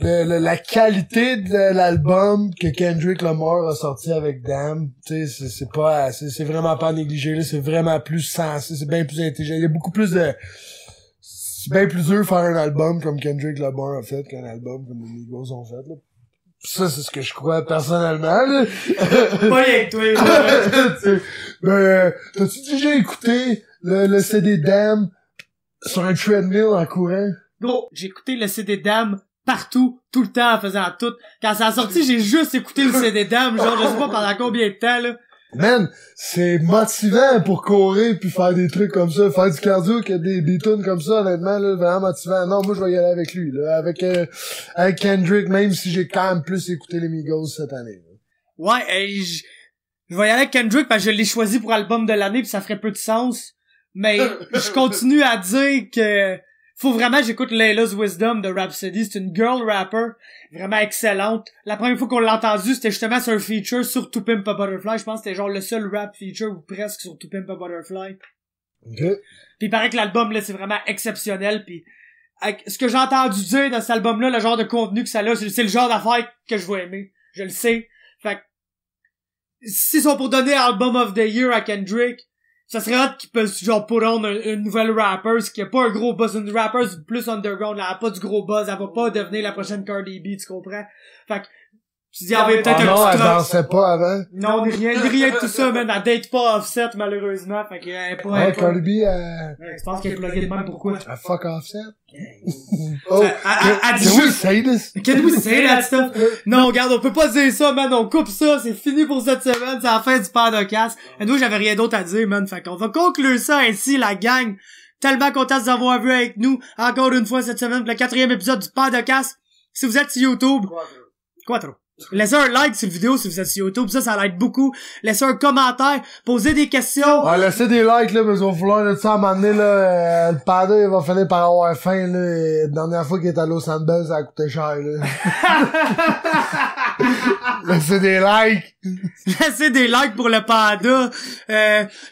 La qualité de l'album que Kendrick Lamar a sorti avec Damn, tu sais, c'est vraiment pas négligé, là, c'est vraiment plus sensé, c'est bien plus intelligent, il y a beaucoup plus de... C'est bien plus dur de faire un album comme Kendrick Lamar a fait qu'un album comme les Migos ont fait, là. Ça, c'est ce que je crois personnellement, là. Pas avec toi, là. Ben, t'as-tu déjà écouté le CD Damn sur un treadmill en courant? Gros, j'ai écouté le CD Damn partout, tout le temps, en faisant tout. Quand ça a sorti, j'ai juste écouté le CD Damn, genre, je sais pas pendant combien de temps, là. Man, c'est motivant pour courir puis faire des trucs comme ça, faire du cardio que des tunes comme ça, honnêtement, là, vraiment motivant. Non, moi, je vais y aller avec lui, là, avec Kendrick, même si j'ai quand même plus écouté les Migos cette année, là. Ouais, je vais y aller avec Kendrick parce que je l'ai choisi pour album de l'année puis ça ferait peu de sens. Mais je continue à dire que faut vraiment que j'écoute Layla's Wisdom de Rhapsody. C'est une girl rapper vraiment excellente. La première fois qu'on l'a entendu, c'était justement sur un feature sur To Pimp a Butterfly. Je pense que c'était genre le seul rap feature ou presque sur To Pimp a Butterfly. Okay. Puis il paraît que l'album là c'est vraiment exceptionnel. Puis avec ce que j'ai entendu dire dans cet album-là, le genre de contenu que ça a, c'est le genre d'affaire que je vais aimer. Je le sais. Fait que s'ils sont pour donner Album of the Year à Kendrick, ça serait hâte qu'ils peuvent genre put on une nouvelle rapper, qui a pas un gros buzz, une rapper plus underground, elle a pas du gros buzz, elle va pas devenir la prochaine Cardi B, tu comprends? Fait que, tu dis, elle avait peut-être un non, petit elle dansait pas avant. Non, rien de tout ça, man. Elle date pas Offset, malheureusement, fait qu'elle est pas... Ouais, Cardi B, je pense qu'elle est pluguée de même, pourquoi? Elle fuck Offset? Oh, elle dit can we juste... say this? Can we say that stuff? Non, regarde, on peut pas dire ça, man. On coupe ça, c'est fini pour cette semaine, c'est la fin du podcast. Et nous, j'avais rien d'autre à dire, man. Fait qu'on va conclure ça ainsi, la gang. Tellement content de vous avoir vu avec nous, encore une fois cette semaine, pour le 4e épisode du podcast. Si vous êtes sur YouTube... Quattro. Laissez un like sur la vidéo si vous êtes sur YouTube, ça l'aide beaucoup. Laissez un commentaire, posez des questions. Ouais, laissez des likes, là, mais il va falloir, là, à un moment donné, là, le panda, il va finir par avoir faim, là. La dernière fois qu'il était à Los Angeles, ça a coûté cher, là. Laissez des likes. Laissez des likes pour le panda.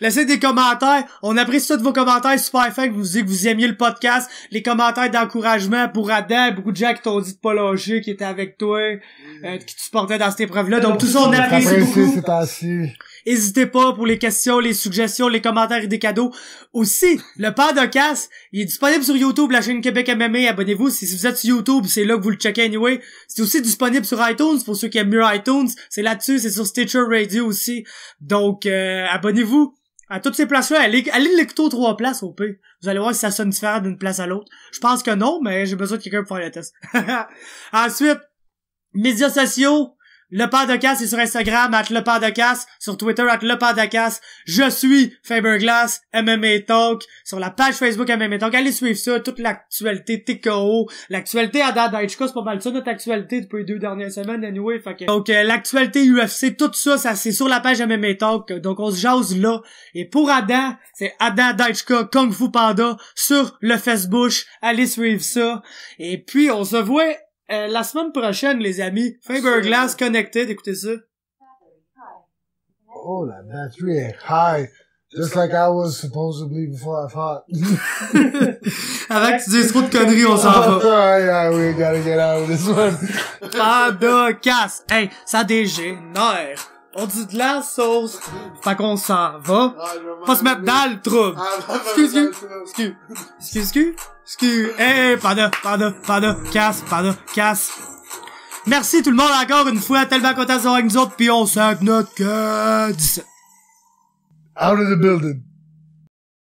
Laissez des commentaires. On apprécie tous vos commentaires super fins que vous dites que vous aimiez le podcast. Les commentaires d'encouragement pour Adam. Beaucoup de gens qui t'ont dit de pas lâcher, qui étaient avec toi, qui te supportaient dans cette épreuve-là. Donc tout ça, on apprécie beaucoup. C'est assis. Hésitez pas pour les questions, les suggestions, les commentaires et des cadeaux. Aussi, le podcast, il est disponible sur YouTube, la chaîne Québec MMA. Abonnez-vous si vous êtes sur YouTube, c'est là que vous le checkez anyway. C'est aussi disponible sur iTunes, pour ceux qui aiment mieux iTunes. C'est là-dessus, c'est sur Stitcher Radio aussi. Donc, abonnez-vous à toutes ces places-là. Allez l'écouter aux 3 places au pire. Vous allez voir si ça sonne différent d'une place à l'autre. Je pense que non, mais j'ai besoin de quelqu'un pour faire le test. Ensuite, médias sociaux. Le podcast est sur Instagram, @lepodcast, sur Twitter, @lepodcast. Je suis Faberglass, MMA Talk, sur la page Facebook MMA Talk. Allez suivre ça, toute l'actualité TKO, l'actualité à date d'Aichka, c'est pas mal ça, notre actualité depuis les 2 dernières semaines, anyway. Fait que, donc, l'actualité UFC, tout ça, c'est sur la page MMA Talk, donc on se jase là. Et pour Adam, c'est Adam Daichka, Kung Fu Panda, sur le Facebook. Allez suivre ça. Et puis, on se voit la semaine prochaine, les amis. Faberglass Connected, écoutez ça. Oh, la batterie est high. Just like I was supposedly before I fought. Avant que tu dises trop de conneries, on s'en va. Yeah, we gotta get out of this one. Podcast. Hey, ça dégénère. On dit de la sauce. Fait qu'on s'en va. Pas se mettre dans le trouble. Excuse. Hey, panda, casse. Merci tout le monde encore une fois. Tellement content de avec nous autres. Puis on sent notre cœur. Out of the building.